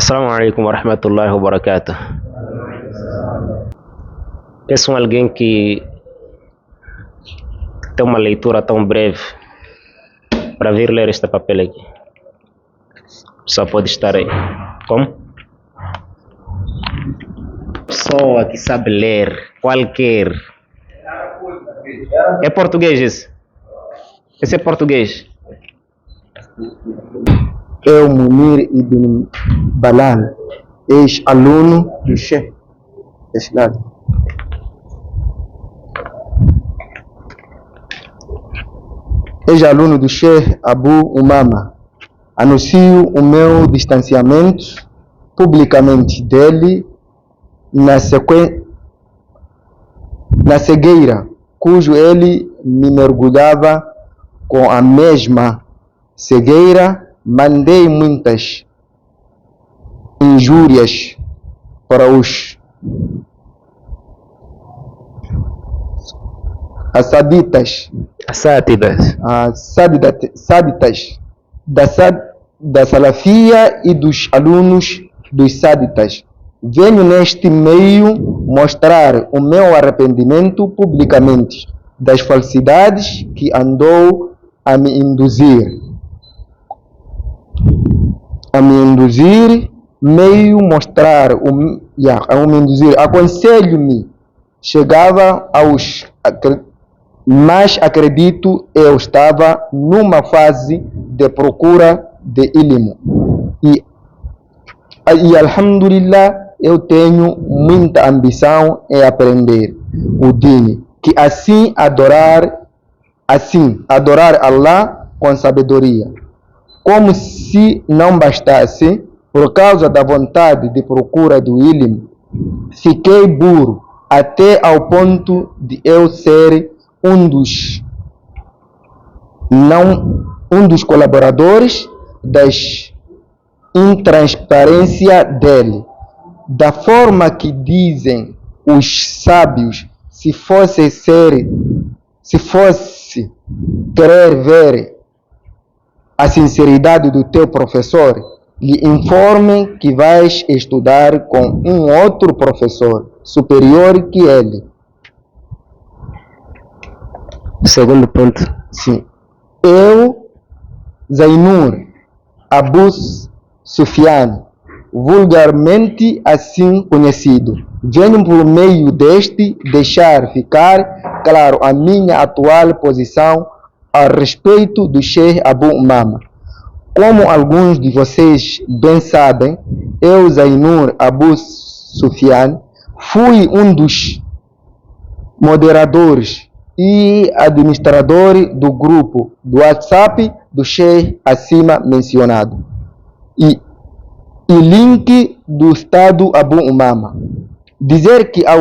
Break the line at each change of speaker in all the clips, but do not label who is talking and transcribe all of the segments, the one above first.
Assalamu alaikum warahmatullahi wabarakatuh. Peço a alguém que tem uma leitura tão breve para vir ler este papel aqui. Só pode estar aí. Como? Pessoa que sabe ler, qualquer. É português isso? Esse é português?
Eu, Munir Ibn Balan, ex-aluno do Sheikh Islam. Ex-aluno do Sheikh Abu Umama, anuncio o meu distanciamento publicamente dele na cegueira, cujo ele me mergulhava com a mesma cegueira. Mandei muitas injúrias para os sáditas da salafia e dos alunos dos sáditas. Venho neste meio mostrar o meu arrependimento publicamente das falsidades que andou a me induzir. Aconselho-me, chegava mas acredito eu estava numa fase de procura de ilmo e alhamdulillah eu tenho muita ambição em aprender o dini, que assim adorar Allah com sabedoria. Como se não bastasse, por causa da vontade de procura do ilmo, fiquei burro até ao ponto de eu ser um dos colaboradores das intransparência dele. Da forma que dizem os sábios, se fosse querer ver a sinceridade do teu professor, lhe informe que vais estudar com um outro professor superior que ele.
Segundo ponto.
Sim. Eu, Zainur Abu Sufyan, vulgarmente assim conhecido, venho por meio deste deixar ficar claro a minha atual posição a respeito do Sheikh Abu Umama. Como alguns de vocês bem sabem, eu, Zainur Abu Sufyan, fui um dos moderadores e administrador do grupo do WhatsApp do Sheikh acima mencionado e link do Estado Abu Umama. Dizer que ao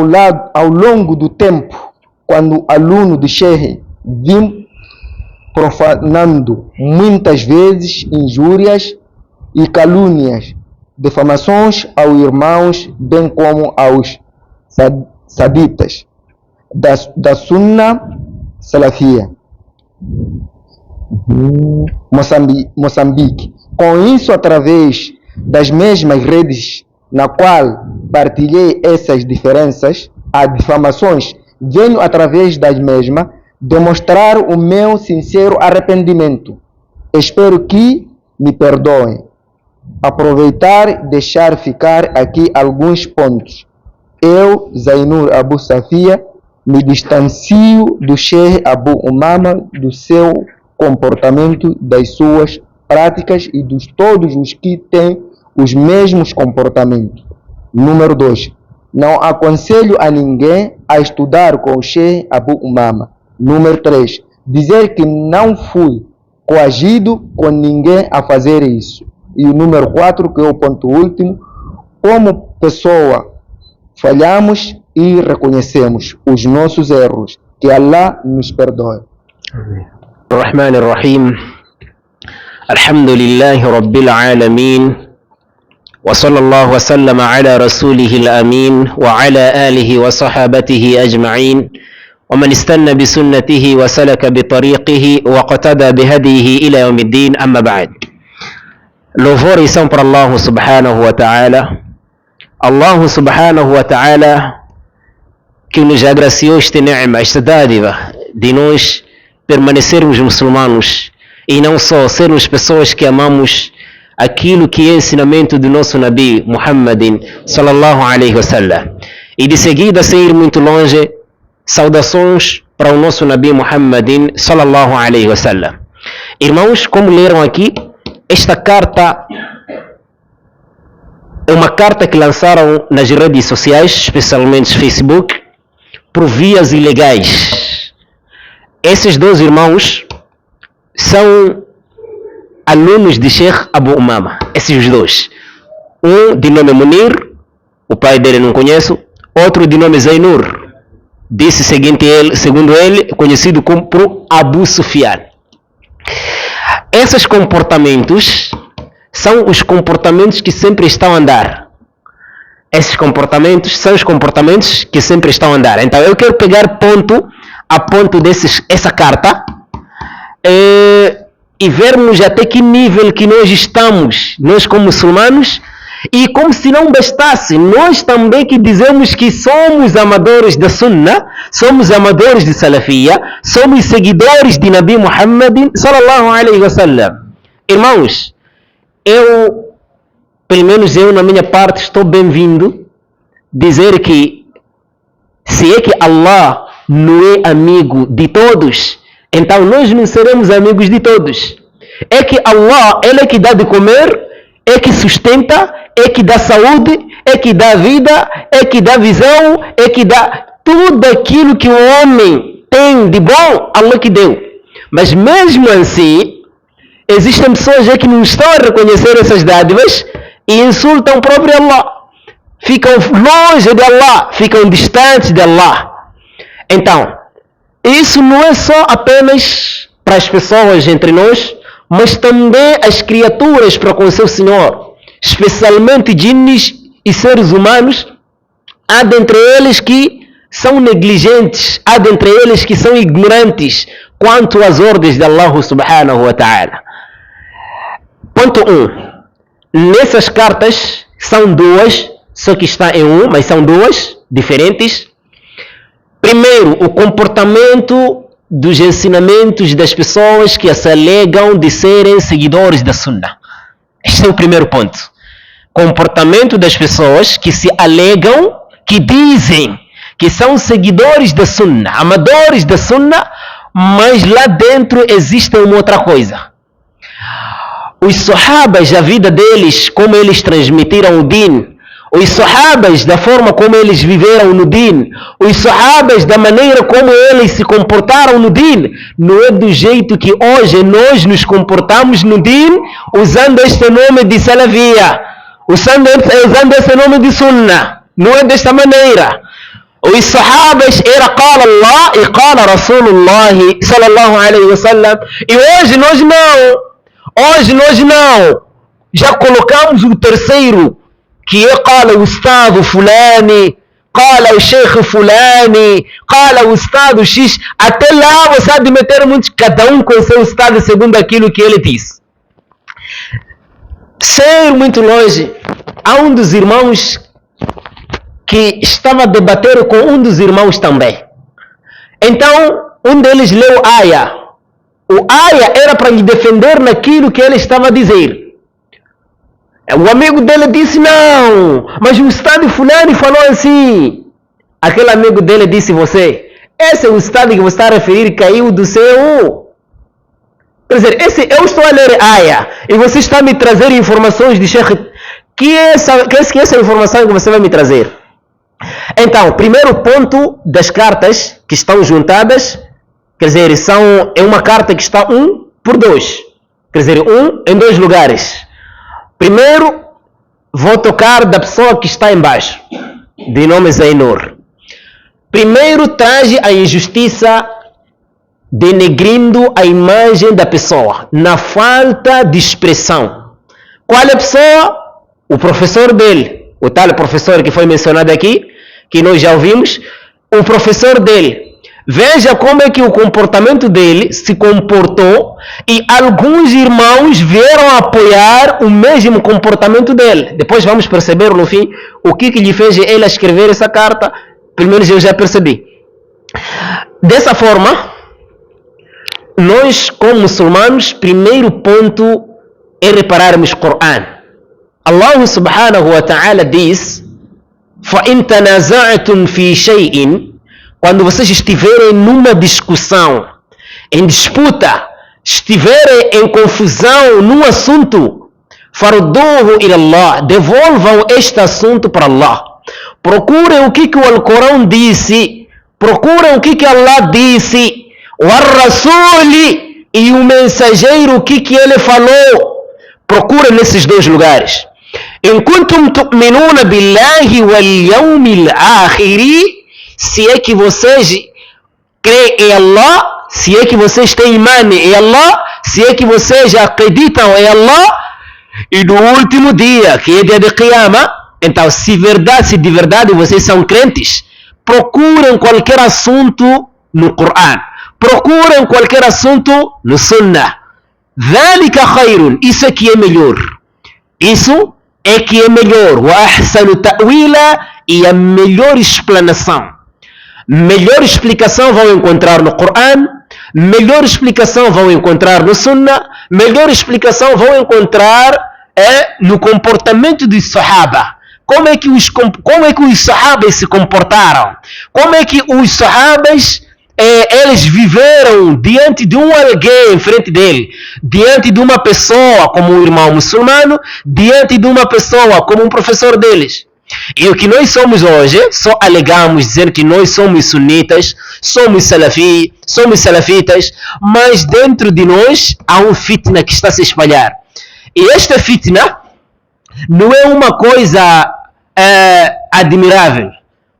longo do tempo, quando aluno do Sheikh, vim profanando muitas vezes injúrias e calúnias, difamações aos irmãos, bem como aos saditas da Sunna Salafia Moçambique. Com isso, através das mesmas redes na qual partilhei essas diferenças, as difamações, venho através das mesmas demonstrar o meu sincero arrependimento. Espero que me perdoem. Aproveitar e deixar ficar aqui alguns pontos. Eu, Zainur Abu Safia, me distancio do Sheikh Abu Umama, do seu comportamento, das suas práticas e de todos os que têm os mesmos comportamentos. Número 2. Não aconselho a ninguém a estudar com o Sheikh Abu Umama. Número 3. Dizer que não fui coagido com ninguém a fazer isso. E o número 4, que é o ponto último, como pessoa, falhamos e reconhecemos os nossos erros. Que Allah nos perdoe.
Ar-Rahman Ar-Rahim. Alhamdulillahi Rabbil Alamin. Wa sallallahu wa sallama ala rasulihil amin wa ala alihi wa sahabatihi ajma'in. ومن استنى بسنته وسلك بطريقه وقتدى بهديه إلى يوم الدين. أما بعد. Louvores são para Allah subhanahu wa ta'ala. Allah subhanahu wa ta'ala que nos agraciou este ni'ma, esta dádiva de nós permanecermos muçulmanos e não só sermos pessoas que amamos aquilo que é ensinamento do nosso Nabi Muhammadin sallallahu alaihi wasallam. E de seguida, sem ir muito longe, saudações para o nosso Nabi Muhammadin sallallahu alaihi wasallam. Irmãos, como leram aqui, esta carta é uma carta que lançaram nas redes sociais, especialmente Facebook, por vias ilegais. Esses dois irmãos são alunos de Sheikh Abu Umama, esses dois. Um de nome Munir, o pai dele não conheço, outro de nome Zainur, disse segundo ele, conhecido como Abu Sufyan. Esses comportamentos são os comportamentos que sempre estão a andar. Esses comportamentos são os comportamentos que sempre estão a andar. Então eu quero pegar ponto a ponto essa carta e vermos até que nível que nós estamos, nós como muçulmanos, e como se não bastasse, nós também que dizemos que somos amadores da Sunnah, somos amadores de Salafia, somos seguidores de Nabi Muhammad sallallahu alaihi wasallam. Irmãos, pelo menos eu na minha parte estou bem-vindo dizer que se é que Allah não é amigo de todos, então nós não seremos amigos de todos. É que Allah, Ele é que dá de comer, é que sustenta, é que dá saúde, é que dá vida, é que dá visão, é que dá tudo aquilo que o homem tem de bom, Allah que deu. Mas mesmo assim, existem pessoas que não estão a reconhecer essas dádivas e insultam o próprio Allah. Ficam longe de Allah, ficam distantes de Allah. Então, isso não é só apenas para as pessoas entre nós, mas também as criaturas para com o seu Senhor, especialmente jinnis e seres humanos. Há dentre eles que são negligentes, há dentre eles que são ignorantes quanto às ordens de Allah subhanahu wa ta'ala. Ponto 1. Nessas cartas, são duas, só que está em um, mas são duas diferentes. Primeiro, o comportamento dos ensinamentos das pessoas que se alegam de serem seguidores da Sunnah. Este é o primeiro ponto. Comportamento das pessoas que se alegam, que dizem que são seguidores da Sunnah, amadores da Sunnah, mas lá dentro existe uma outra coisa. Os Sahabas, a vida deles, como eles transmitiram o Din, os Sahabas, da forma como eles viveram no Din, os Sahabas, da maneira como eles se comportaram no Din, não é do jeito que hoje nós nos comportamos no Din, usando este nome de Salafia, usando esse nome de Sunnah. Não é desta maneira. Os Sahabas era qala Allah e qala Rasulullah sallallahu alaihi wasallam, e hoje nós não. Hoje nós não. Já colocamos o terceiro, que é qala o Ustado fulani, qala o Sheikh fulani, qala o Ustado X. Até lá você há de meter muitos, cada um com seu Ustado segundo aquilo que ele diz. Sem ir muito longe, há um dos irmãos que estava a debater com um dos irmãos também. Então, um deles leu Aya. O Aya era para lhe defender naquilo que ele estava a dizer. O amigo dele disse, não, mas o Ustado fulano falou assim. Aquele amigo dele disse, esse é o Ustado que você está a referir, caiu do céu. Quer dizer, eu estou a ler Aya e você está a me trazer informações de Sheikh. Que é essa informação que você vai me trazer? Então, primeiro ponto das cartas que estão juntadas, quer dizer, é uma carta que está 1 por 2. Quer dizer, 1 em 2 lugares. Primeiro, vou tocar da pessoa que está embaixo, de nome Zainur. Primeiro, traz a injustiça denegrindo a imagem da pessoa, na falta de expressão. Qual é a pessoa? O professor dele, o tal professor que foi mencionado aqui, que nós já ouvimos, o professor dele Veja como é que o comportamento dele se comportou e alguns irmãos vieram apoiar o mesmo comportamento dele. Depois vamos perceber no fim o que lhe fez ele a escrever essa carta. Pelo menos eu já percebi. Dessa forma, nós como muçulmanos, primeiro ponto é repararmos o Corão. Allah subhanahu wa ta'ala diz: فَإِن تَنَازَعْتُمْ فِي شَيْءٍ. Quando vocês estiverem numa discussão, em disputa, estiverem em confusão num assunto, farudduhu ila Allah, devolvam este assunto para Allah. Procurem o que o Alcorão disse, procurem o que Allah disse, o Ar-Rasuli e o mensageiro, o que ele falou. Procurem nesses dois lugares. In kuntum tu'minuna billahi wal yawmil akhiri. Se é que vocês creem em Allah, se é que vocês têm imã em Allah, se é que vocês acreditam em Allah e no último dia, que é dia de Qiyamah, então se de verdade vocês são crentes, procurem qualquer assunto no Corão, procurem qualquer assunto no Sunnah. ذَلِكَ خَيْرٌ. Isso é que é melhor. Isso é que é melhor. وَأَحْسَنُ تَأْوِيلًا. E a melhor explanação. Melhor explicação vão encontrar no Corão, melhor explicação vão encontrar no Sunnah, melhor explicação vão encontrar no comportamento dos Sahaba. Como é que os Sahabas se comportaram? Como é que os Sahabas eles viveram diante de alguém em frente dele, diante de uma pessoa como um irmão muçulmano, diante de uma pessoa como um professor deles. E o que nós somos hoje, só alegamos dizer que nós somos sunitas, somos salafitas, mas dentro de nós há um fitna que está a se espalhar. E esta fitna não é uma coisa admirável,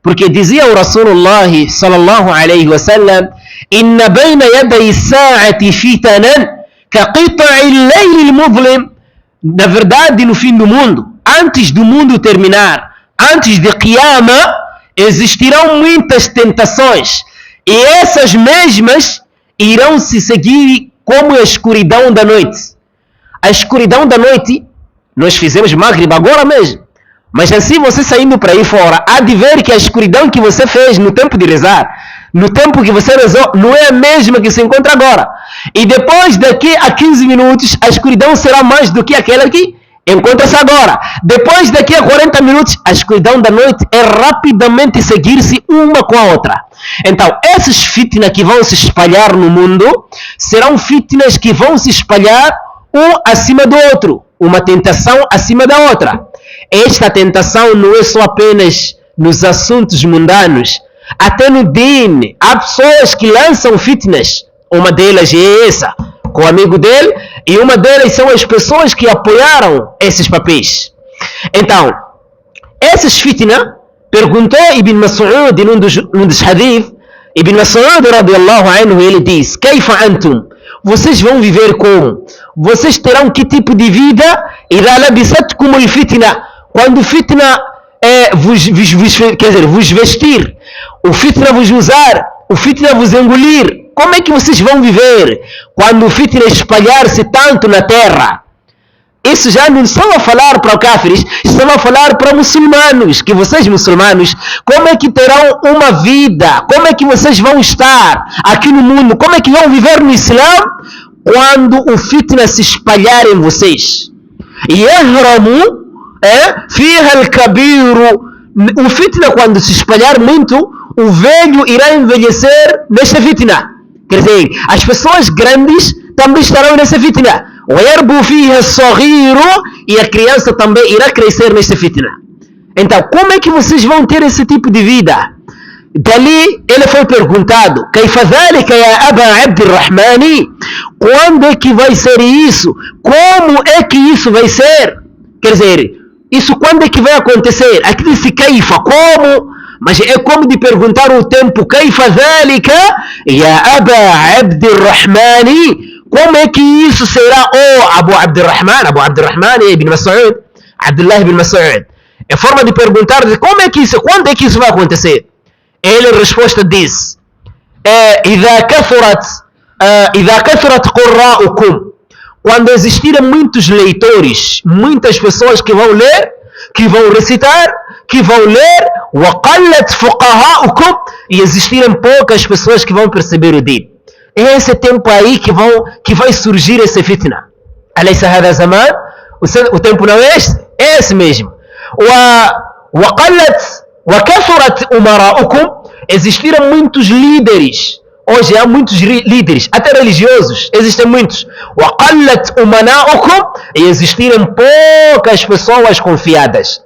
porque dizia o Rasulullah sallallahu alaihi wasallam: inna bayna yaday sa'ati fitanan ka qita'i al-layl al-muzlim. Na verdade, no fim do mundo, antes do mundo terminar, antes de Qiyamah, existirão muitas tentações, e essas mesmas irão se seguir como a escuridão da noite. A escuridão da noite, nós fizemos Maghrib agora mesmo, mas assim você saindo para aí fora, há de ver que a escuridão que você fez no tempo de rezar, no tempo que você rezou, não é a mesma que se encontra agora. E depois daqui a 15 minutos, a escuridão será mais do que aquela que encontra-se agora. Depois daqui a 40 minutos, a escuridão da noite é rapidamente seguir-se uma com a outra. Então, esses fitnas que vão se espalhar no mundo, serão fitnas que vão se espalhar um acima do outro, uma tentação acima da outra. Esta tentação não é só apenas nos assuntos mundanos, até no din. Há pessoas que lançam fitnas, uma delas é essa, com o amigo dele, e uma delas são as pessoas que apoiaram esses papéis. Então, esses fitna, perguntou Ibn Mas'ud num dos hadith, Ibn Mas'ud radiyallahu anhu, ele diz: Kaifa antum? Vocês vão viver como? Vocês terão que tipo de vida? Idha labisatkum al-fitna. Quando o fitna vos vestir, o fitna vos usar, o fitna vos engolir, como é que vocês vão viver quando o fitna espalhar-se tanto na terra? Isso já não estão a falar para cáfires, estão a falar para muçulmanos, que vocês muçulmanos, como é que terão uma vida, como é que vocês vão estar aqui no mundo, como é que vão viver no Islã quando o fitna se espalhar em vocês? Yahramu fiha al-kabiru. O fitna, quando se espalhar muito, o velho irá envelhecer nesta fitna. Quer dizer, as pessoas grandes também estarão nessa fitna. E a criança também irá crescer nesta fitna. Então, como é que vocês vão ter esse tipo de vida? Dali, ele foi perguntado: Kaifa dhalika ya Aba Abdirrahmani? Quando é que vai ser isso? Como é que isso vai ser? Quer dizer, isso quando é que vai acontecer? Aqui disse Kaifa, como? Mas é como de perguntar o tempo: Kaifa dhalika ya Aba Abdirrahmani? Como é que isso será? Abu Abdirrahman é Ibn Mas'ud, Abdullah ibn Mas'ud. É forma de perguntar: como é que isso, quando é que isso vai acontecer? Ele, a resposta diz: إذا كثرت قراءكم, quando existirem muitos leitores, muitas pessoas que vão ler, que vão recitar, que vão ler, وقلت فقهاؤكم, e existirem poucas pessoas que vão perceber o din. É esse tempo aí que vai surgir esse fitna. أليس هذا زمان? O tempo não é esse? É esse mesmo. وكثرت أمراؤكم, existiram muitos líderes. Hoje há muitos líderes, até religiosos, existem muitos. وقلت أمناؤكم, e existiram poucas pessoas confiadas.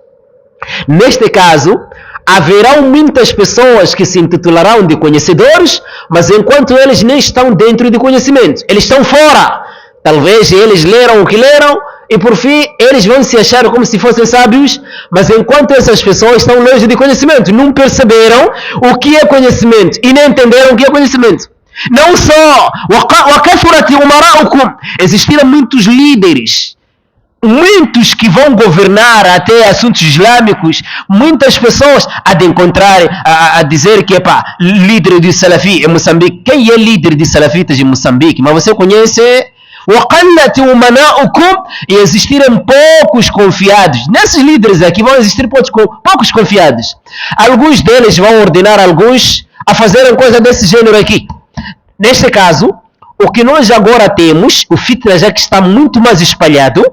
Neste caso, haverão muitas pessoas que se intitularão de conhecedores, mas enquanto eles nem estão dentro de conhecimento, eles estão fora. Talvez eles leram o que leram e por fim eles vão se achar como se fossem sábios, mas enquanto essas pessoas estão longe de conhecimento, não perceberam o que é conhecimento e nem entenderam o que é conhecimento. Não só, existiram muitos líderes, muitos que vão governar até assuntos islâmicos, muitas pessoas a de encontrar, a dizer que líder de Salafi em Moçambique. Quem é líder de Salafitas em Moçambique? Mas você conhece? E existirem poucos confiados. Nesses líderes aqui vão existir poucos confiados. Alguns deles vão ordenar alguns a fazerem coisa desse gênero aqui. Neste caso, o que nós agora temos, o fitna já que está muito mais espalhado,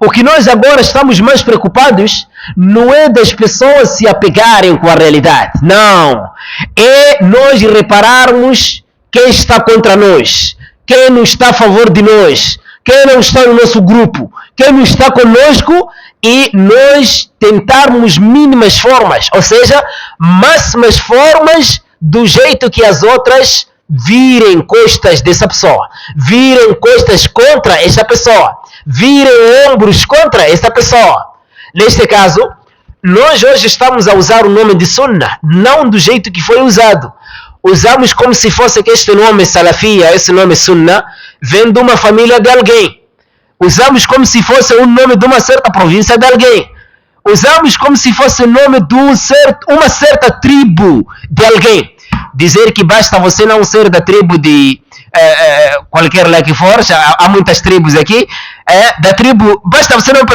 o que nós agora estamos mais preocupados não é das pessoas se apegarem com a realidade. Não. É nós repararmos quem está contra nós, quem não está a favor de nós, quem não está no nosso grupo, quem não está conosco, e nós tentarmos mínimas formas, ou seja, máximas formas do jeito que as outras virem costas dessa pessoa, virem costas contra essa pessoa, virem ombros contra essa pessoa. Neste caso, nós hoje estamos a usar o nome de Sunnah, não do jeito que foi usado. Usamos como se fosse que este nome Salafia, esse nome Sunnah, vem de uma família de alguém. Usamos como se fosse o nome de uma certa província de alguém. Usamos como se fosse o nome de uma certa tribo de alguém. Dizer que basta você não ser da tribo de qualquer lá que for, há muitas tribos aqui, da tribo, basta você não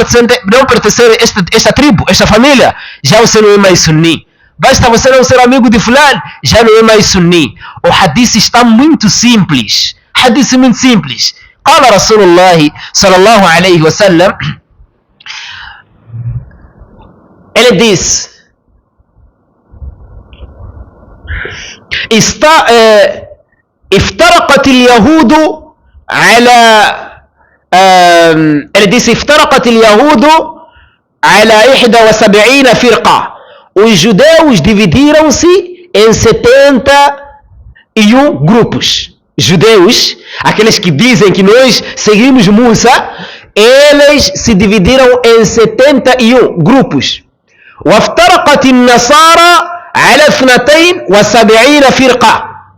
pertencer a esta tribo, esta família, já você não é mais sunni. Basta você não ser amigo de fulano, já não é mais sunni. O hadith está muito simples. Hadith muito simples. قال رسول الله صلى الله عليه وسلم, ele diz, افترقت اليهود على ele disse, افترقت اليهود على 71 فرقة. Os judeus dividiram-se em 71 grupos. Judeus, aqueles que dizem que nós seguimos Musa, eles se dividiram em 71 grupos. وافترقت النصارى على 72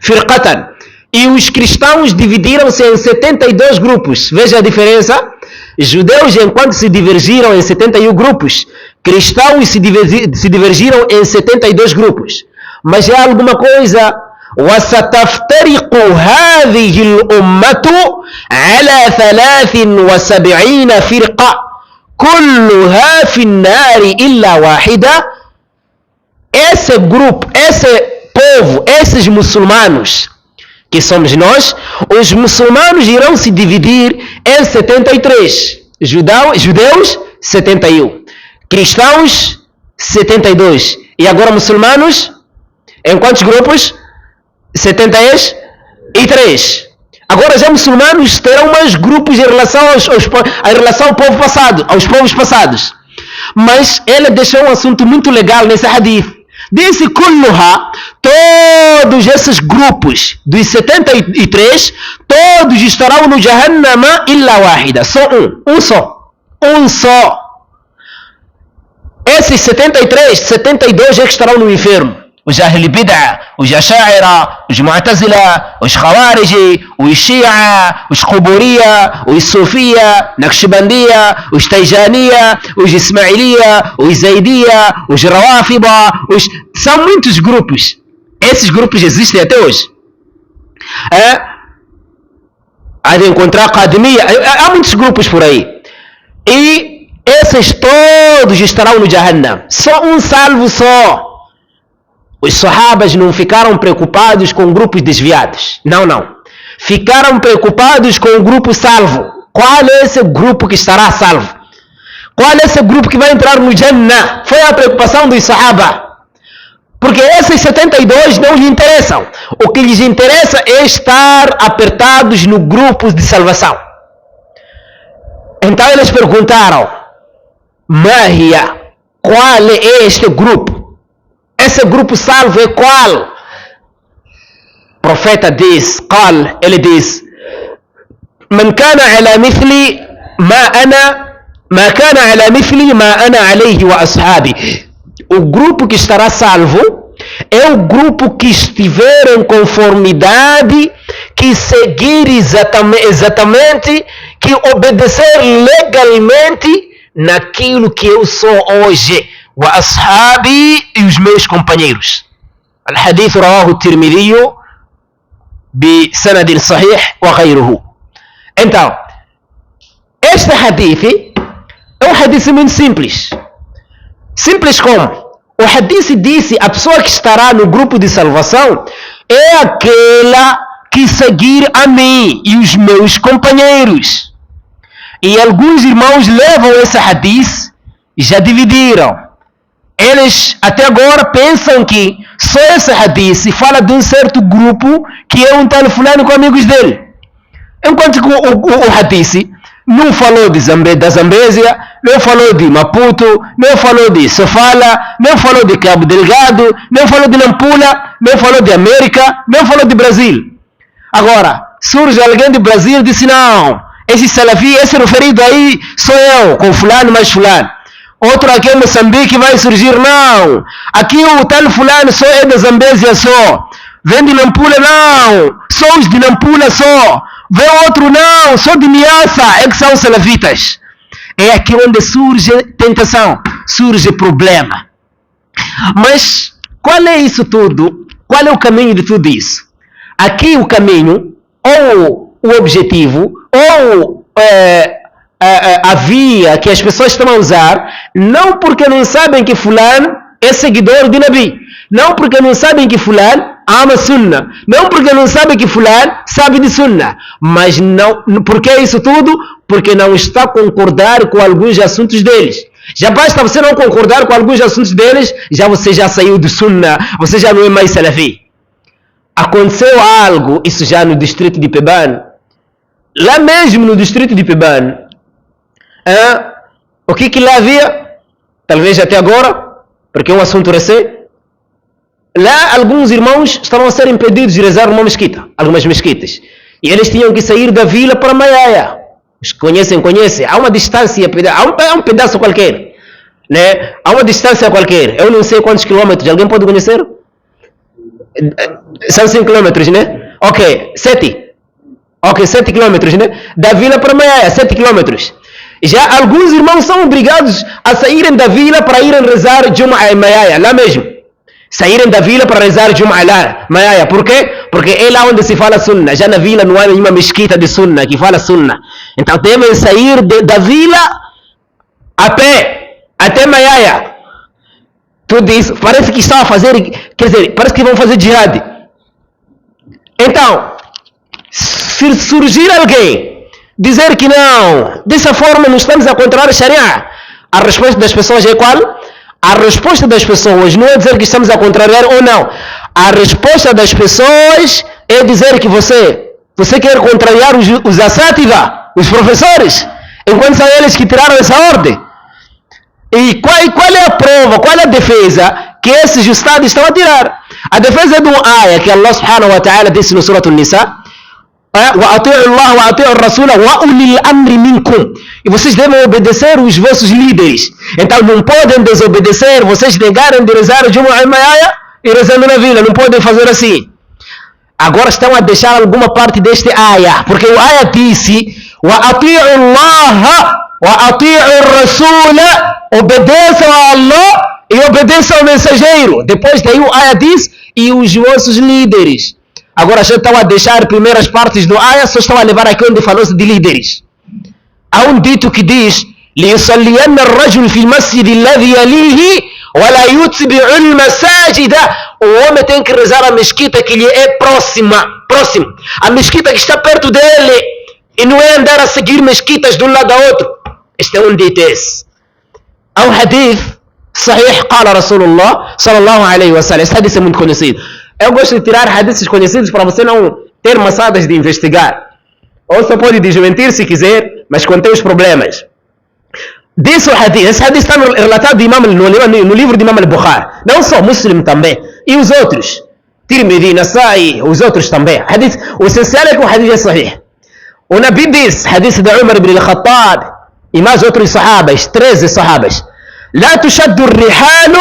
فرقة. E os cristãos dividiram-se em 72 grupos. Veja a diferença. Judeus, enquanto se divergiram em 71 grupos, cristãos se divergiram em 72 grupos. Mas é alguma coisa. وستفترق هذه الأمة على 73 فرقة كلها في النار إلا واحدة. Esse grupo, esse povo, esses muçulmanos que somos nós, os muçulmanos irão se dividir em 73. Judeus 71, cristãos 72, e agora muçulmanos em quantos grupos? 73. Agora já muçulmanos terão mais grupos em relação ao povo passado, aos povos passados. Mas ele deixou um assunto muito legal nesse hadith. Disse kulluha, todos esses grupos dos 73, todos estarão no Jahannama illa wahida. Só um só. Esses 73, 72 é que estarão no inferno. Os Ahl Bid'ah, os Asha'ira, os Mu'tazila, os Khawarij, os Shia, os Quburiyya, os Sufiyya, Naqshbandiyya, os Tijaniya, os Ismailiyya, os Zaidiyya, os Rawafida, são muitos grupos. Esses grupos existem até hoje. Há de encontrar academia, há muitos grupos por aí. E esses todos estarão no Jahannam. Só um salvo só. Os sahabas não ficaram preocupados com grupos desviados. Não. Ficaram preocupados com o grupo salvo. Qual é esse grupo que estará salvo? Qual é esse grupo que vai entrar no Jannah? Foi a preocupação dos sahaba. Porque esses 72 não lhes interessam. O que lhes interessa é estar apertados no grupo de salvação. Então eles perguntaram: Mahia, qual é este grupo? Esse grupo salvo é qual? O profeta diz, ele diz: Man kana ala mithli ma kana ala mithli ma ana alayhi wa ashabi. O grupo que estará salvo é o grupo que estiver em conformidade, que seguir exatamente, que obedecer legalmente naquilo que eu sou hoje. Wa ashabi, e os meus companheiros. Al-hadith rawahu at-Tirmidhi bi sanadin sahih wa ghayruhu. Então, este hadith é um hadith muito simples. Simples como? O hadith disse: a pessoa que estará no grupo de salvação é aquela que seguir a mim e os meus companheiros. E alguns irmãos levam esse hadith e já dividiram. Eles até agora pensam que só esse hadith fala de um certo grupo que é um tal fulano com amigos dele. Enquanto que o hadith não falou da Zambésia, não falou de Maputo, não falou de Sofala, não falou de Cabo Delgado, não falou de Nampula, não falou de América, não falou de Brasil. Agora, surge alguém de Brasil e disse: não, esse salafi, esse referido aí sou eu, com fulano mais fulano. Outro aqui em Moçambique vai surgir: não, aqui o tal fulano só é da Zambésia só. Vem de Nampula, não, só os de Nampula só. Vem outro: não, só de Niassa, é que são salafitas. É aqui onde surge tentação, surge problema. Mas qual é isso tudo? Qual é o caminho de tudo isso? Aqui o caminho, ou o objetivo, ou a via que as pessoas estão a usar, não porque não sabem que fulano é seguidor de Nabi, não porque não sabem que fulano ama Sunna, não porque não sabem que fulano sabe de Sunna, mas não, porque é isso tudo? Porque não está a concordar com alguns assuntos deles. Já basta você não concordar com alguns assuntos deles, você já saiu de Sunna, você já não é mais Salafi. Aconteceu algo, isso já no distrito de Peban, lá mesmo no distrito de Peban, o que lá havia? Talvez até agora, porque é um assunto recente. Lá alguns irmãos estavam a ser impedidos de rezar numa mesquita, algumas mesquitas, e eles tinham que sair da vila para Maiaia. Os que conhecem, há uma distância, há um pedaço qualquer, né? Há uma distância qualquer, eu não sei quantos quilômetros, alguém pode conhecer? São 5 quilômetros, né? Ok, 7 quilômetros, né? Da vila para Maiaia, 7 quilômetros. Já alguns irmãos são obrigados a saírem da vila para irem rezar Jum'a em Maiaia, lá mesmo. Saírem da vila para rezar Jum'a lá, Maiaia. Por quê? Porque é lá onde se fala Sunna. Já na vila não há nenhuma mesquita de Sunna que fala Sunna. Então devem sair da vila a pé, até Maiaia. Tudo isso, parece que estão a fazer, quer dizer, parece que vão fazer jihad. Então, se surgir alguém dizer que não, dessa forma não estamos a controlar a Sharia, a resposta das pessoas é qual? A resposta das pessoas não é dizer que estamos a contrariar ou não. A resposta das pessoas é dizer que você quer contrariar os asátida, os professores, enquanto são eles que tiraram essa ordem. E qual é a prova, qual é a defesa que esses estados estão a tirar? A defesa é de um ayah que Allah subhanahu wa ta'ala disse no Surah An-Nisa: وَأَطِيعُوا اللَّهَ وَأَطِيعُوا الرَّسُولَ وَأُولِي الْأَمْرِ مِنْكُمْ. E vocês devem obedecer os vossos líderes. Então não podem desobedecer, vocês negarem de rezar Jumu'ah e Maiaia e rezando na vila, não podem fazer assim. Agora estão a deixar alguma parte deste ayah, porque o ayah disse: وَأَطِيعُوا اللَّهَ وَأَطِيعُوا الرَّسُولَ, obedeçam a Allah e obedeça ao mensageiro. Depois daí o Aya diz, e os vossos líderes. Agora já estão a deixar primeiras partes do Aya, só estão a levar aqui onde falou-se de líderes. Há um dito que diz, لِيُصَلِّيَنَّ الرَّجُلُ فِي الْمَسْجِدِ الَّذِي يَلِيهِ وَلَا يُتْبِعُ الْمَسَاجِدَ. O homem tem que rezar a mesquita que lhe é próximo. A mesquita que está perto dele. E não é andar a seguir mesquitas de um lado a outro. Este é um dito esse. Há um hadith sahih, قال رسول الله صلى الله عليه وسلم. Esse hadith é muito conhecido. Eu gosto de tirar hadiths conhecidos para você não ter maçadas de investigar. Ou você pode desmentir se quiser, mas contém os problemas. Diz o hadith, esse hadith está relatado no livro de Imam al-Bukhari. Não só Muslim também. E os outros. Tirmidhi, Nasai, os outros também. Hadith, o essencial é que o hadith é sahih. O Nabi diz, hadith de Umar ibn al-Khattab, e mais outros sahabas, 13 sahabas. لا تشد الرحال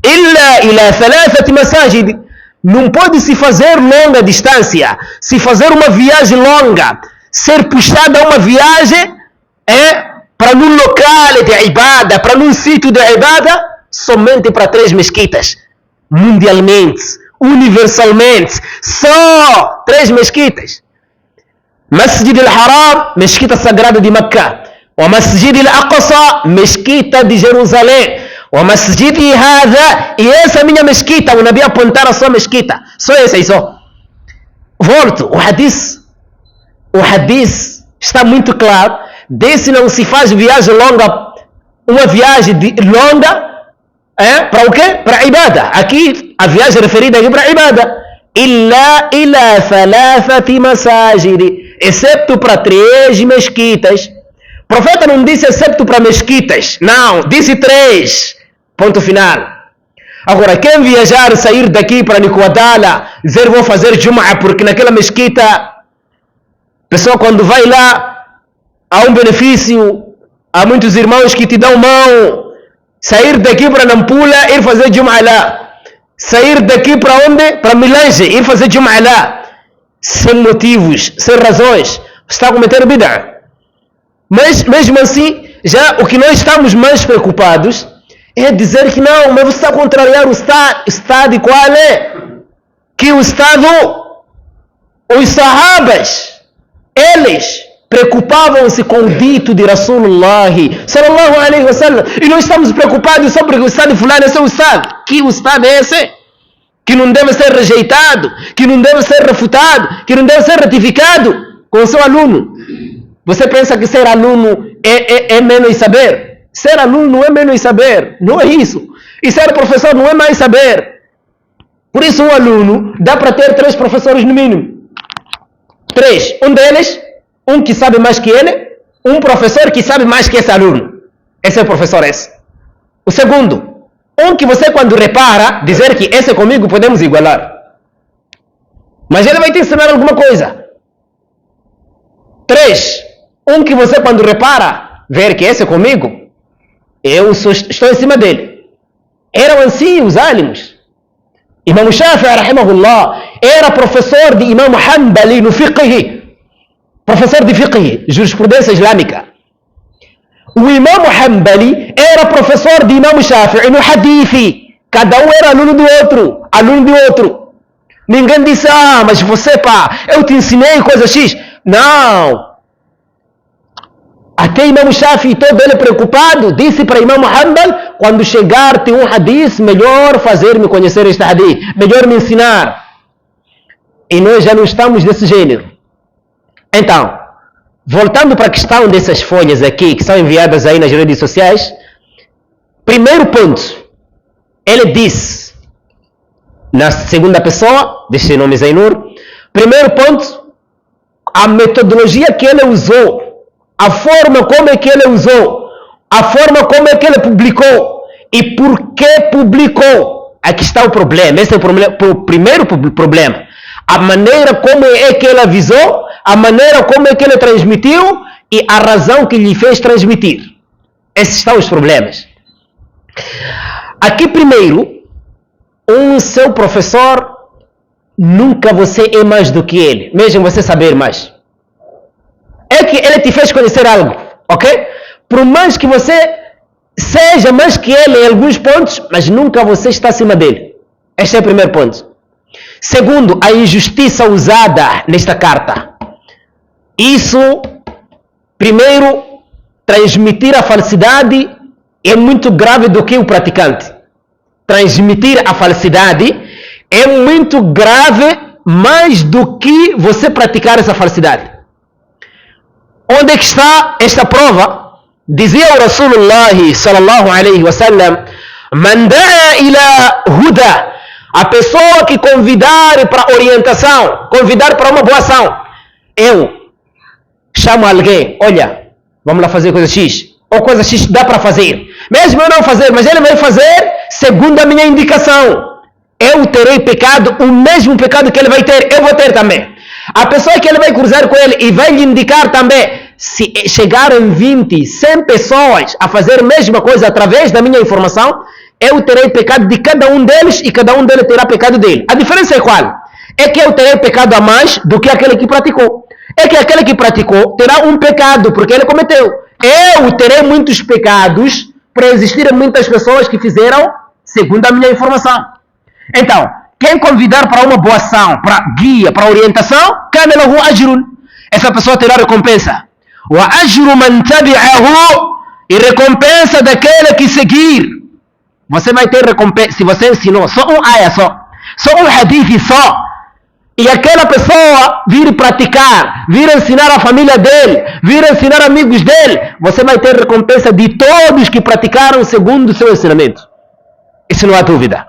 إلا إلى 3 مساجد. Não pode se fazer longa distância, se fazer uma viagem longa, ser puxada a uma viagem para num local de ibada, para num sítio de ibada, somente para 3 mesquitas. Mundialmente, universalmente, só 3 mesquitas. Masjid al-Haram, mesquita sagrada de Meca. O Masjid al-Aqsa, mesquita de Jerusalém. O Masjid Hadha, e essa minha mesquita, o Nabi apontar a sua mesquita. Só essa aí só. Volto, o hadith está muito claro. Desse não se faz viagem longa, uma viagem longa, para o quê? Para a ibada. Aqui, a viagem referida aqui para a ibada. Illa ila 3 masajid, excepto para 3 mesquitas. O profeta não disse excepto para mesquitas, não, disse 3. Ponto final. Agora, quem viajar, sair daqui para Nicoadala, dizer vou fazer Jum'ah, porque naquela mesquita, a pessoa quando vai lá, há um benefício, há muitos irmãos que te dão mão. Sair daqui para Nampula, ir fazer Jum'ah lá. Sair daqui para onde? Para Milange, ir fazer Jum'ah lá. Sem motivos, sem razões. Está a cometer bid'ah. Mas, mesmo assim, já o que nós estamos mais preocupados é dizer que não, mas você está a contrariar o Estado. Qual é? Que o Estado, os sahabas, eles preocupavam-se com o dito de Rasulullah sallallahu alaihi wasallam. E nós estamos preocupados sobre o Estado fulano, esse é o Estado. Que o Estado é esse? Que não deve ser rejeitado, que não deve ser refutado, que não deve ser ratificado com o seu aluno. Você pensa que ser aluno é menos saber? Ser aluno não é menos saber, não é isso. E ser professor não é mais saber. Por isso um aluno dá para ter 3 professores no mínimo. 3. Um deles, um que sabe mais que ele, um professor que sabe mais que esse aluno. Esse é o professor esse. O segundo, um que você quando repara, dizer que esse comigo podemos igualar. Mas ele vai te ensinar alguma coisa. 3. Um que você quando repara, ver que esse comigo, eu estou em cima dele. Eram assim os álимos. Imam Shafi'i, rahimahullah, era professor de Imam Hanbali no fiqh. Professor de fiqh, jurisprudência islâmica. O Imam Hanbali era professor de Imam Shafi'i no hadith. Cada um era aluno do outro. Ninguém disse, mas você, eu te ensinei coisa X. Não. Até Imam Shafi'i, todo ele preocupado, disse para Imam Hanbal, quando chegar tem um hadith, melhor fazer-me conhecer este hadith, melhor me ensinar. E nós já não estamos desse gênero. Então, voltando para a questão dessas folhas aqui, que são enviadas aí nas redes sociais, primeiro ponto, ele disse, na segunda pessoa, desse nome Zainur, primeiro ponto, a metodologia que ele usou, a forma como é que ele usou, a forma como é que ele publicou e por que publicou. Aqui está o problema, esse é o primeiro problema. A maneira como é que ele avisou, a maneira como é que ele transmitiu e a razão que lhe fez transmitir. Esses são os problemas. Aqui primeiro, seu professor, nunca você é mais do que ele, mesmo você saber mais. É que ele te fez conhecer algo, ok? Por mais que você seja mais que ele em alguns pontos, mas nunca você está acima dele. Este é o primeiro ponto. Segundo, a injustiça usada nesta carta. Isso, primeiro, transmitir a falsidade é muito grave do que o praticante. Transmitir a falsidade é muito grave mais do que você praticar essa falsidade. Onde é que está esta prova? Dizia o Rasulullah sallallahu alaihi wasallam: Man da'a ila huda, a pessoa que convidar para orientação, convidar para uma boa ação. Eu chamo alguém, olha, vamos lá fazer coisa X, ou coisa X dá para fazer. Mesmo eu não fazer, mas ele vai fazer segundo a minha indicação. Eu terei pecado, o mesmo pecado que ele vai ter, eu vou ter também. A pessoa que ele vai cruzar com ele e vai lhe indicar também, se chegarem 20, 100 pessoas a fazer a mesma coisa através da minha informação, eu terei pecado de cada um deles e cada um deles terá pecado dele. A diferença é qual? É que eu terei pecado a mais do que aquele que praticou. É que aquele que praticou terá um pecado porque ele cometeu. Eu terei muitos pecados para existirem muitas pessoas que fizeram segundo a minha informação. Então, quem convidar para uma boa ação, para guia, para orientação, kana lahu ajrun. Essa pessoa terá recompensa. Wa ajru man tabi'ahu, e recompensa daquele que seguir. Você vai ter recompensa se você ensinou só um ayah só um hadith só, e aquela pessoa vir praticar, vir ensinar a família dele, vir ensinar amigos dele, você vai ter recompensa de todos que praticaram segundo o seu ensinamento. Isso não há dúvida.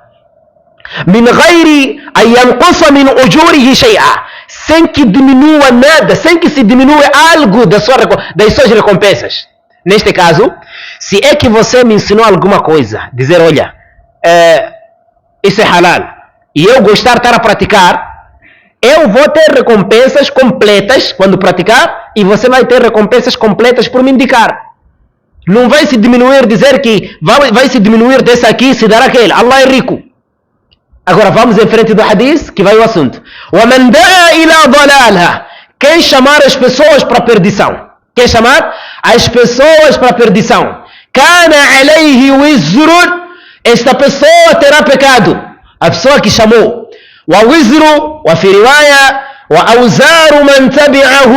Min ghairi an yanqusa min ujurihi shay'a, sem que diminua nada, sem que se diminua algo das suas recompensas. Neste caso, se é que você me ensinou alguma coisa, dizer, olha, isso é halal, e eu gostar de estar a praticar, eu vou ter recompensas completas quando praticar, e você vai ter recompensas completas por me indicar. Não vai se diminuir, dizer que vai se diminuir desse aqui, se dar aquele. Allah é rico. Agora vamos em frente do hadith, que vai o assunto. وَمَنْ دَعَا إِلَى ضَلَالَهَا, quem chamar as pessoas para a perdição. Quem chamar as pessoas para a perdição. كَانَ عَلَيْهِ وِزْرٌ, esta pessoa terá pecado. A pessoa que chamou. وَوِزْرُ, وَفِي رِوَايَةٍ وَأَوْزَارُ مَنْ تَبِعَهُ,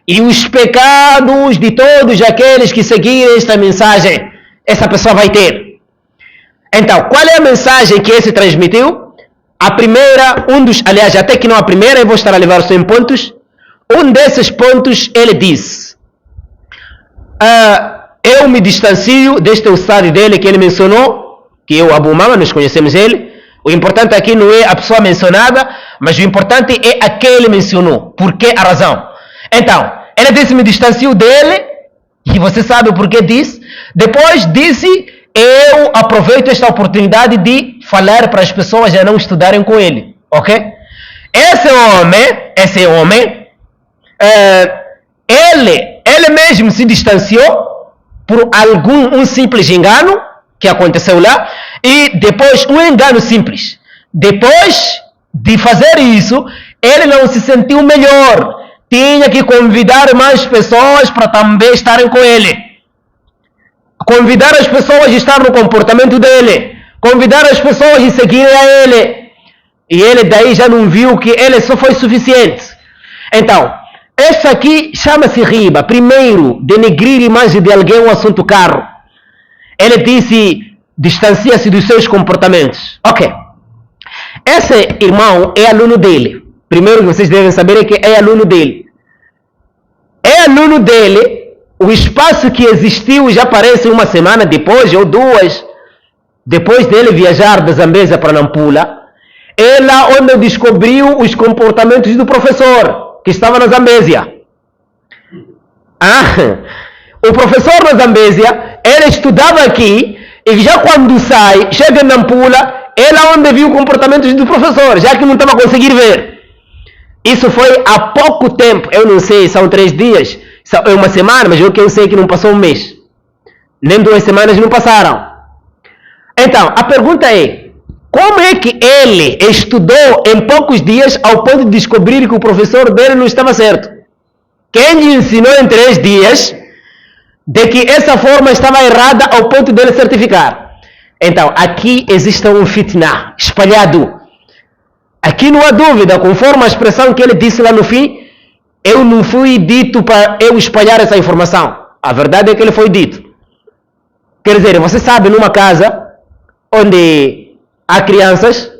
e os pecados de todos aqueles que seguirem esta mensagem. Essa pessoa vai ter. Então, qual é a mensagem que esse transmitiu? A primeira, aliás, até que não a primeira, eu vou estar a levar só em pontos. Um desses pontos, ele diz: eu me distancio deste ustad dele que ele mencionou, que é o Abu Umama, nós conhecemos ele. O importante aqui não é a pessoa mencionada, mas o importante é a que ele mencionou. Por que a razão? Então, ele disse: me distancio dele, e você sabe o porquê disse. Depois disse: eu aproveito esta oportunidade de falar para as pessoas a não estudarem com ele, ok? Esse homem, ele mesmo se distanciou por um simples engano que aconteceu lá, e depois um engano simples. Depois de fazer isso, ele não se sentiu melhor, tinha que convidar mais pessoas para também estarem com ele. Convidar as pessoas a estar no comportamento dele, convidar as pessoas a seguirem a ele, e ele daí já não viu que ele só foi suficiente. Então, esse aqui chama-se riba. Primeiro, denegrir a imagem de alguém, um assunto caro. Ele disse: distancia-se dos seus comportamentos. Ok, esse irmão é aluno dele. Primeiro que vocês devem saber é que é aluno dele. O espaço que existiu já parece uma semana depois, ou duas, depois dele viajar da Zambésia para Nampula, é lá onde descobriu os comportamentos do professor, que estava na Zambésia. O professor na Zambésia, ele estudava aqui, e já quando sai, chega em Nampula, é lá onde viu os comportamentos do professor, já que não estava a conseguir ver. Isso foi há pouco tempo, eu não sei, são 3 dias, é uma semana, mas eu sei que não passou um mês. Nem 2 semanas não passaram. Então, a pergunta é: como é que ele estudou em poucos dias ao ponto de descobrir que o professor dele não estava certo? Quem lhe ensinou em 3 dias de que essa forma estava errada ao ponto dele certificar. Então, aqui existe um fitna espalhado. Aqui não há dúvida, conforme a expressão que ele disse lá no fim, eu não fui dito para eu espalhar essa informação. A verdade é que ele foi dito. Quer dizer, você sabe, numa casa onde há crianças,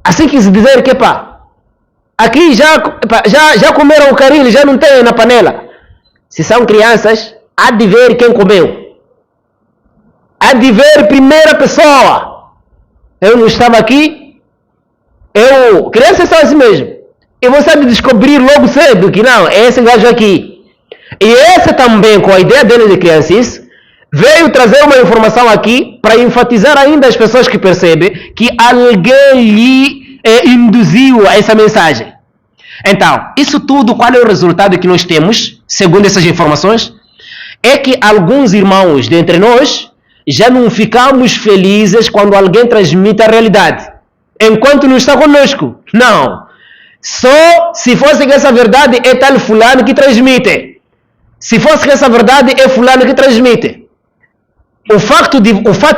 assim quis dizer que, aqui já comeram o caril, já não tem na panela. Se são crianças, há de ver quem comeu. Há de ver primeira pessoa. Eu não estava aqui, crianças são assim mesmo. E você há de descobrir logo cedo que não, é esse gajo aqui. E esse também, com a ideia dele de crianças, veio trazer uma informação aqui para enfatizar ainda as pessoas que percebem que alguém lhe induziu a essa mensagem. Então, isso tudo, qual é o resultado que nós temos, segundo essas informações? É que alguns irmãos de entre nós já não ficamos felizes quando alguém transmite a realidade, enquanto não está conosco. Não. Só se fosse que essa verdade é tal fulano que transmite. Se fosse que essa verdade é fulano que transmite. O fato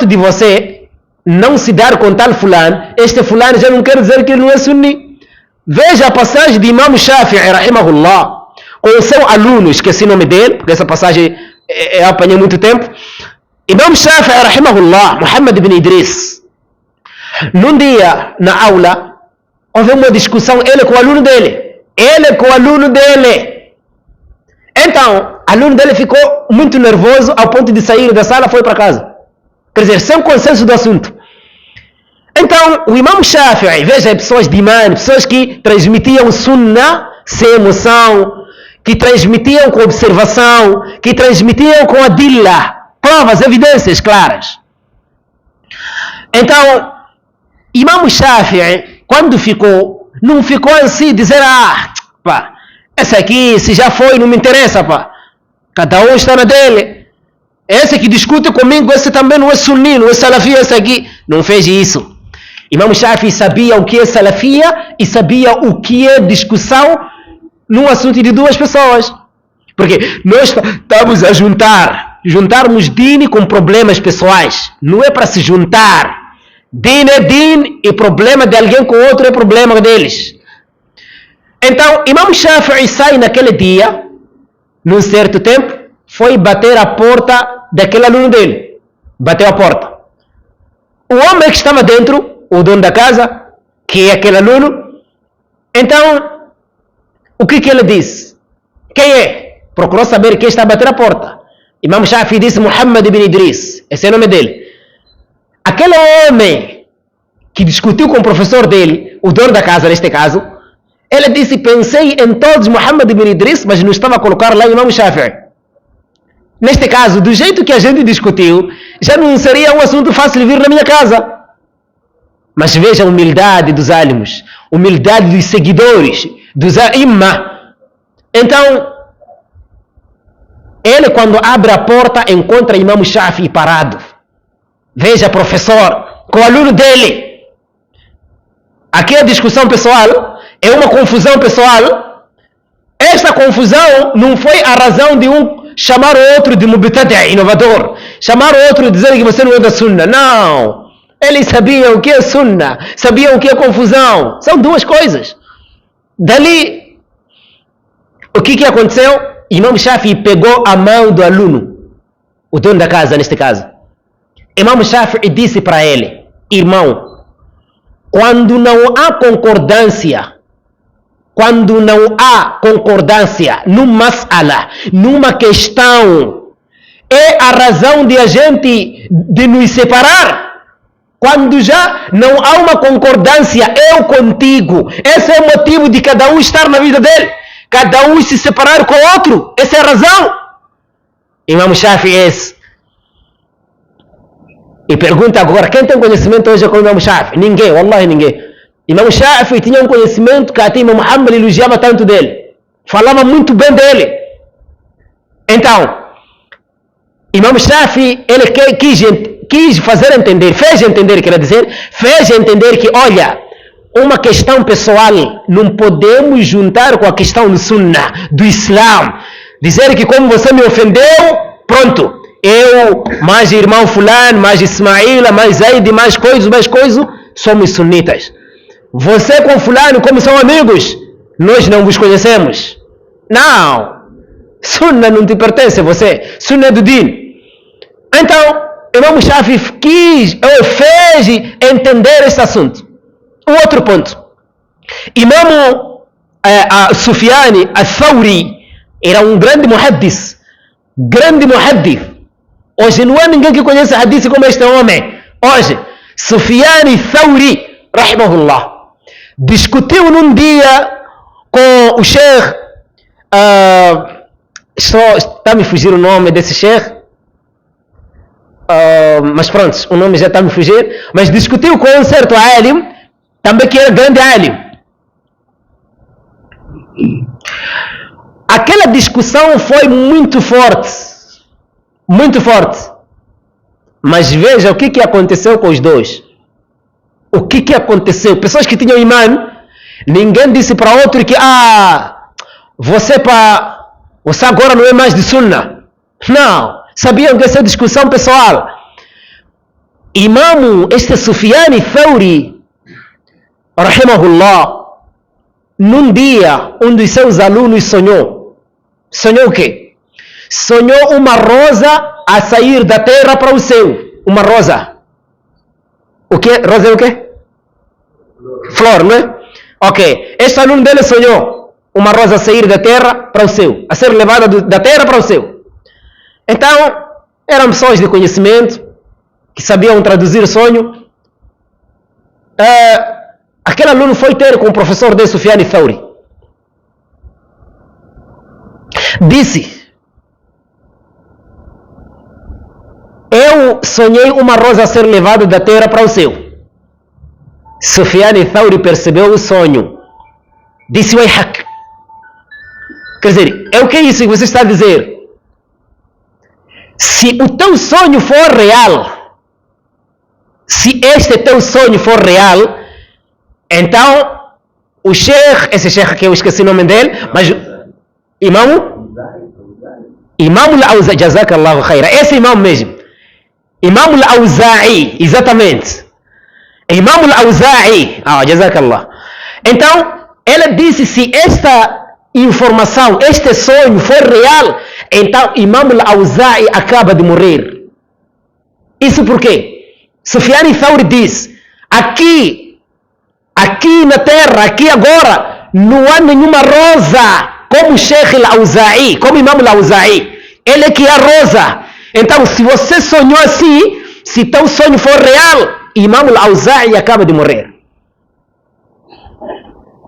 de você não se dar com tal fulano, este fulano já não quer dizer que ele não é sunni. Veja a passagem de Imam Shafi'i, rahimahullah, com o seu aluno, esqueci o nome dele, porque essa passagem eu apanhei muito tempo. Imam Shafi'i, rahimahullah, Muhammad ibn Idris, num dia na aula, houve uma discussão, ele com o aluno dele. Então, o aluno dele ficou muito nervoso ao ponto de sair da sala e foi para casa. Quer dizer, sem consenso do assunto. Então, o Imam Shafi'i, veja, pessoas de imã, pessoas que transmitiam sunnah sem emoção, que transmitiam com observação, que transmitiam com adilla, provas, evidências claras. Então, Imam Shafi'i, quando não ficou assim, dizer, essa aqui, se já foi, não me interessa, cada um está na dele. Esse que discute comigo, esse também não é sunni, não é salafia, esse aqui. Não fez isso. Imam Shafi'i sabia o que é salafia e sabia o que é discussão num assunto de duas pessoas. Porque nós estamos a juntarmos dini com problemas pessoais. Não é para se juntar. Din é din e problema de alguém com outro é problema deles. Então, Imam Shafi'i sai naquele dia, num certo tempo, foi bater a porta daquele aluno dele. Bateu a porta. O homem que estava dentro, o dono da casa, que é aquele aluno, então, o que ele disse? Quem é? Procurou saber quem está a bater a porta. Imam Shafi'i disse Muhammad ibn Idris, esse é o nome dele. Aquele homem que discutiu com o professor dele, o dono da casa neste caso, ele disse, pensei em todos Muhammad ibn Idris, mas não estava a colocar lá o Imam Shafi'i. Neste caso, do jeito que a gente discutiu, já não seria um assunto fácil vir na minha casa. Mas veja a humildade dos álamos, humildade dos seguidores, dos aimma. Então, ele quando abre a porta, encontra Imam Shafi'i parado. Veja, professor, com o aluno dele. Aqui a discussão pessoal é uma confusão pessoal. Esta confusão não foi a razão de um chamar o outro de mubtadi', inovador. Chamar o outro de dizer que você não é da sunna. Não. Eles sabiam o que é sunna, sabiam o que é confusão. São duas coisas. Dali, o que aconteceu? Imam Shafi'i pegou a mão do aluno, o dono da casa neste caso. Imam Shafi'i disse para ele, irmão, quando não há concordância numa mas'ala, numa questão, é a razão de a gente de nos separar. Quando já não há uma concordância, eu contigo, esse é o motivo de cada um estar na vida dele, cada um se separar com o outro, essa é a razão. Imam Shafi'i é esse. E pergunta agora, quem tem conhecimento hoje com o Imam Shafi'i? Ninguém, wallahi ninguém. Imam Shafi'i tinha um conhecimento que até Imam Muhammad elogiava tanto dele. Falava muito bem dele. Então, Imam Shafi'i, ele quis fazer entender, fez entender que, olha, uma questão pessoal não podemos juntar com a questão do sunnah, do Islã. Dizer que como você me ofendeu, pronto, eu, mais irmão fulano, mais Ismaila, mais Zaid, mais coisa, somos sunitas. Você com fulano, como são amigos, nós não vos conhecemos. Não, Sunna não te pertence a você, Sunna é do Din. Então, Imam Shafi fez entender esse assunto. O outro ponto, Imam Sufyan al-Thawri era um grande muhaddis. Hoje não há ninguém que conheça hadith como este homem. Hoje, Sufyan al-Thawri, rahimahullah, discutiu num dia com o Sheikh, está me fugir o nome desse Sheikh, mas pronto, o nome já está me fugir, mas discutiu com um certo alim, também que era grande alim. Aquela discussão foi muito forte, mas veja o que aconteceu com os dois. O que aconteceu? Pessoas que tinham imã, ninguém disse para outro que você agora não é mais de Sunna. Não, sabiam que essa é discussão pessoal. Este Sufyan al-Thawri, rahimahullah, num dia um dos seus alunos sonhou o quê? Sonhou uma rosa a sair da terra para o céu. Uma rosa. O que? Rosa é o quê? Flor, não é? Ok. Este aluno dele sonhou uma rosa a sair da terra para o céu, a ser levada da terra para o céu. Então, eram pessoas de conhecimento que sabiam traduzir o sonho. Aquele aluno foi ter com o professor de Sufyan al-Thawri. Disse: eu sonhei uma rosa a ser levada da terra para o céu. Sufyan al-Thawri percebeu o sonho. Disse: Waihak. Quer dizer, é o que é isso que você está a dizer? Se o teu sonho for real, se este teu sonho for real, então o Sheikh, esse Sheikh que eu esqueci o nome dele, mas Imam al-Awza'i, jazakallahu khaira, esse Imam mesmo, Imam al-Awza'i, exatamente, Imam al-Awza'i, jazakallah. Então, ela disse: se esta informação, este sonho for real, então Imam al-Awza'i acaba de morrer. Isso por quê? Sufyan al-Thawri diz: aqui na terra, aqui agora, não há nenhuma rosa como o Sheikh al-Awza'i, como Imam al-Awza'i. Ele é que é a rosa. Então, se você sonhou assim, se teu sonho for real, Imam al-Awza'i acaba de morrer.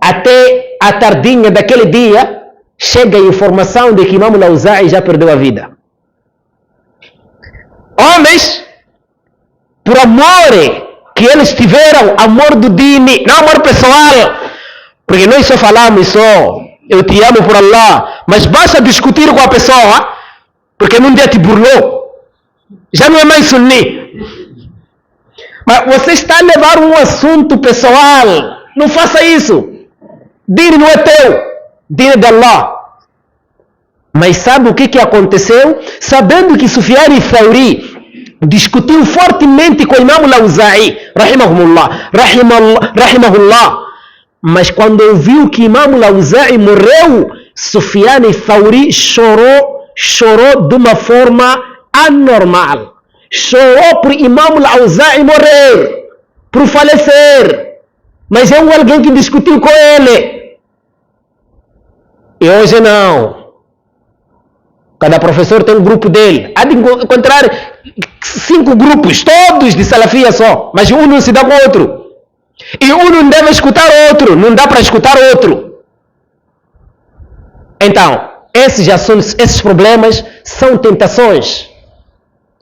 Até a tardinha daquele dia, chega a informação de que Imam al-Awza'i já perdeu a vida. Homens, por amor que eles tiveram, amor do dini, não amor pessoal, porque nós só falamos eu te amo por Allah, mas basta discutir com a pessoa, porque num dia te burlou, já não é mais sunni. Mas você está a levar um assunto pessoal, não faça isso. Dini não é teu, dini é de Allah. Mas sabe o que aconteceu? Sabendo que Sufyan al-Thawri discutiu fortemente com Imam al-Awza'i, rahimahullah, mas quando ouviu que Imam al-Awza'i morreu, Sufyan al-Thawri chorou de uma forma anormal. Chorou por Imam al-Awza'i morrer, por falecer. Mas é alguém que discutiu com ele. E hoje não. Cada professor tem um grupo dele. Há de encontrar 5 grupos, todos de salafia só. Mas um não se dá com o outro. E um não deve escutar o outro. Não dá para escutar o outro. Então, esses problemas são tentações.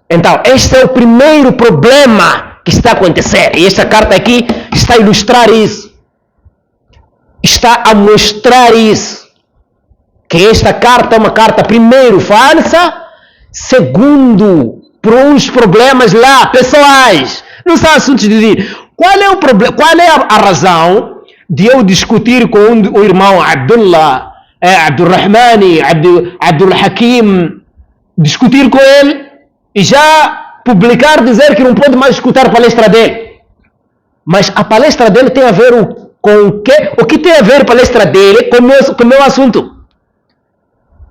Então, este é o primeiro problema que está a acontecer. E esta carta aqui está a ilustrar isso. Está a mostrar isso. Que esta carta é uma carta, primeiro, falsa. Segundo, por uns problemas lá, pessoais. Não são assuntos de dizer. Qual é o problema? Qual é a razão de eu discutir com o irmão Abdullah, Abdurrahmani, Abdul Hakim, discutir com ele e já publicar, dizer que não pode mais escutar a palestra dele. Mas a palestra dele tem a ver com o quê? O que tem a ver a palestra dele com o meu assunto?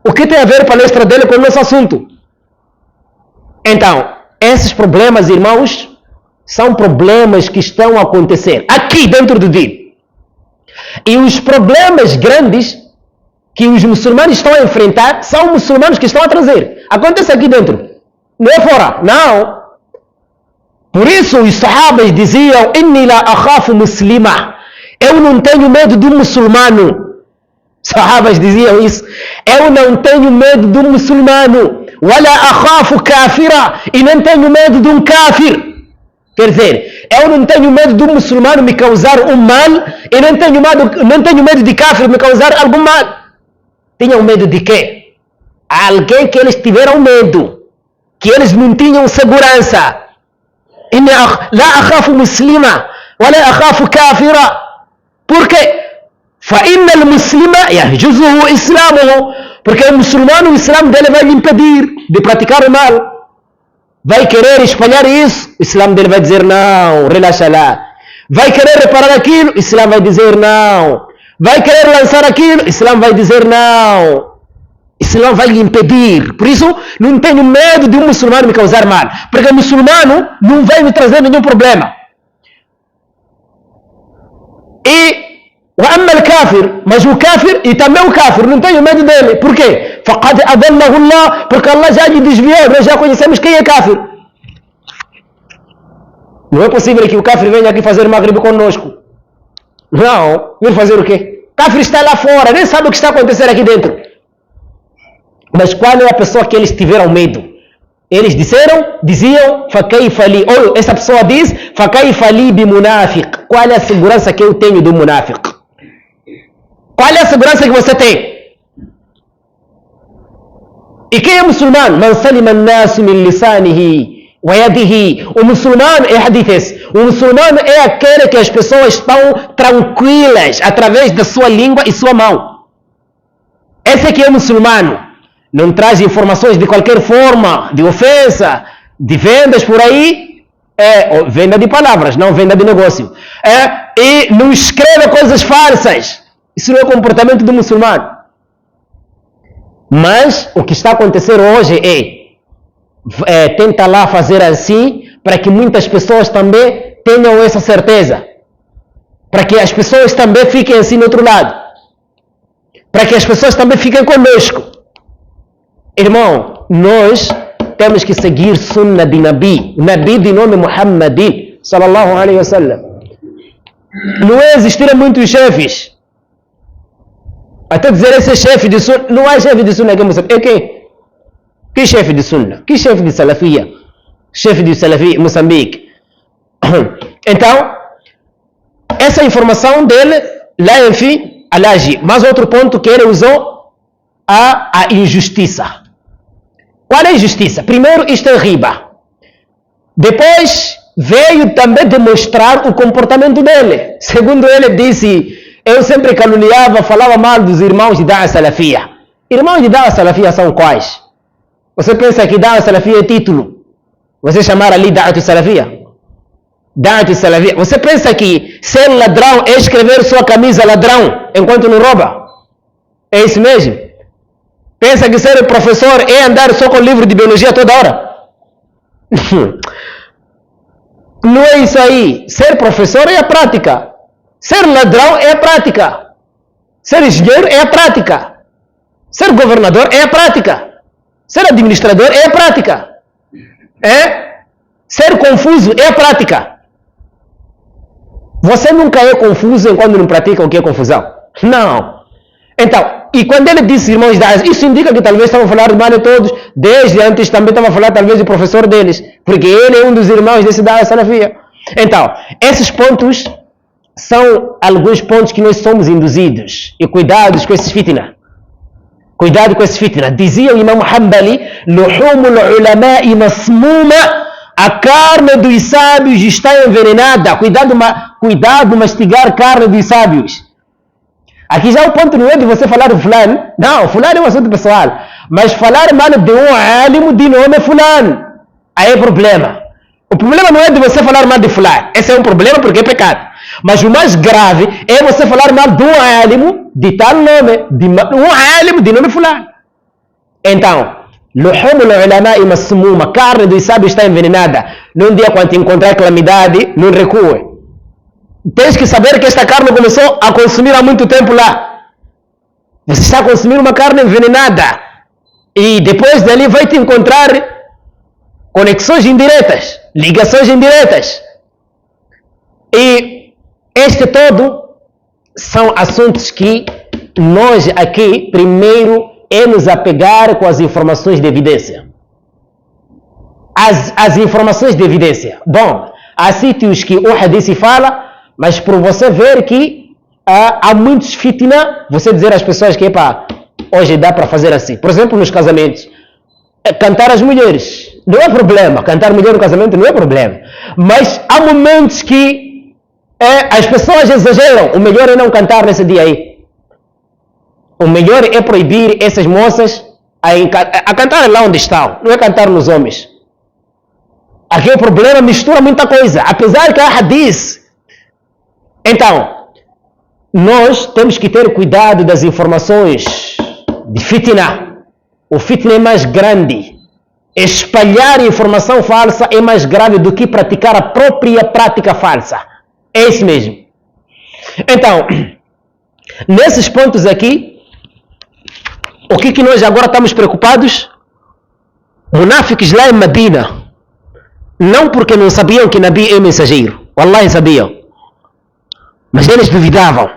O que tem a ver a palestra dele com o nosso assunto? Então, esses problemas, irmãos, são problemas que estão a acontecer aqui dentro do dia. E os problemas grandes que os muçulmanos estão a enfrentar são os muçulmanos que estão a trazer. Acontece aqui dentro, não é fora, não. Por isso os sahabas diziam: inni la akhafu muslima. Eu não tenho medo do muçulmano. Sahabas diziam isso. Eu não tenho medo do muçulmano. Wala akhafu kafira. E não tenho medo de um kafir. Quer dizer, eu não tenho medo do muçulmano me causar um mal. E não tenho medo de kafir me causar algum mal. Tinham medo de quê? Alguém que eles tiveram medo. Que eles não tinham segurança. Inni la akhafu muslima. Wala akhafu kafira. Por quê? فَإِنَّ الْمُسْلِمَ يَحْجُزُهُ إِسْلَامُهُ. Porque o muçulmano, o Islã dele vai lhe impedir de praticar o mal. Vai querer espalhar isso, o Islã dele vai dizer não, relaxa lá. Vai querer reparar aquilo, o Islã vai dizer não. Vai querer lançar aquilo, o Islã vai dizer não. O Islã vai lhe impedir. Por isso, não tenho medo de um muçulmano me causar mal. Porque o muçulmano não vai me trazer nenhum problema. E وأما الكافر, mas o kafir e também o kafir, não tenho medo dele. Por quê? فَقَدْ أَضَلَّهُ اللَّهُ. Porque Allah já lhe desviou, nós já conhecemos quem é kafir. Não é possível que o kafir venha aqui fazer maghrib conosco. Não, vir fazer o quê? O kafir está lá fora, nem sabe o que está acontecendo aqui dentro. Mas qual é a pessoa que eles tiveram medo? Eles diziam, فَكَيْفَ لِي, ou essa pessoa diz, فَكَيْفَ لِي بِمُنَافِقٍ. Qual é a segurança que eu tenho do munáfico? Qual é a segurança que você tem? E quem é muçulmano? Man salima an-nasu min lisanihi wa yadihi. O muçulmano é hadiths. O muçulmano é aquele que as pessoas estão tranquilas através da sua língua e sua mão. Esse aqui é muçulmano. Não traz informações de qualquer forma, de ofensa, de vendas por aí. Venda de palavras, não venda de negócio. E não escreve coisas falsas. Isso não é o comportamento do muçulmano. Mas o que está acontecendo hoje tenta lá fazer assim para que muitas pessoas também tenham essa certeza. Para que as pessoas também fiquem assim do outro lado. Para que as pessoas também fiquem conosco. Irmão, nós temos que seguir sunna de Nabi. Nabi de nome Muhammadin sallallahu alaihi wasallam. Não existiram muitos chefes. Até dizer esse chefe de sunna, não há chefe de sunna que é quem? Que chefe de sunna? Que chefe de salafia? Chefe de salafia, Moçambique. Então, essa informação dele, lá enfim, alage. Mas outro ponto que ele usou, a injustiça. Qual é a injustiça? Primeiro, isto é riba. Depois, veio também demonstrar o comportamento dele. Segundo ele disse, eu sempre caluniava, falava mal dos irmãos de Da'wa Salafia. Irmãos de Da'wa Salafia são quais? Você pensa que Da'wa Salafia é título? Você chamar ali Da'wa Salafia? Da'wa Salafia. Você pensa que ser ladrão é escrever sua camisa ladrão enquanto não rouba? É isso mesmo? Pensa que ser professor é andar só com livro de biologia toda hora? Não é isso aí. Ser professor é a prática. Ser ladrão é a prática. Ser engenheiro é a prática. Ser governador é a prática. Ser administrador é a prática. Ser confuso é a prática. Você nunca é confuso enquanto não pratica o que é confusão. Não. Então, e quando ele disse irmãos da Ásia, isso indica que talvez estavam a falar mal de todos, desde antes também estavam a falar talvez do professor deles, porque ele é um dos irmãos desse da Salafia. Então, esses pontos são alguns pontos que nós somos induzidos. E cuidados com esses fitna. Cuidado com esses fitna. Dizia o Imam Hanbali, luhumul ulama'i masmuma, a carne dos sábios está envenenada. Cuidado mastigar carne dos sábios. Aqui já o ponto não é de você falar de fulano. Não, fulano é um assunto pessoal. Mas falar mal de um álimo de nome fulano, aí é problema. O problema não é de você falar mal de fulano. Esse é um problema porque é pecado. Mas o mais grave é você falar mal de um álimo de tal nome, de um álimo de nome fulano. Então, luhum al-ulama'i masmuma, carne dos sábios está envenenada. Num dia quando te encontrar calamidade, não recue. Tens que saber que esta carne começou a consumir há muito tempo lá. Você está consumindo uma carne envenenada. E depois dali vai te encontrar conexões indiretas, ligações indiretas. E este todo são assuntos que nós aqui, primeiro, é nos apegar com as informações de evidência. As informações de evidência. Bom, há sítios que o hadith fala, mas por você ver que há muitos fitna, você dizer às pessoas que hoje dá para fazer assim. Por exemplo, nos casamentos, cantar as mulheres não é problema. Cantar mulher no casamento não é problema. Mas há momentos que as pessoas exageram. O melhor é não cantar nesse dia aí. O melhor é proibir essas moças a cantar lá onde estão. Não é cantar nos homens. Aqui o problema mistura muita coisa. Apesar que há hadith. Então, nós temos que ter cuidado das informações de fitna. O fitna é mais grande. Espalhar informação falsa é mais grave do que praticar a própria prática falsa. É isso mesmo. Então, nesses pontos aqui, o que nós agora estamos preocupados? Munáficos lá em Medina, não porque não sabiam que Nabi é mensageiro. Wallahi sabiam. Mas eles duvidavam.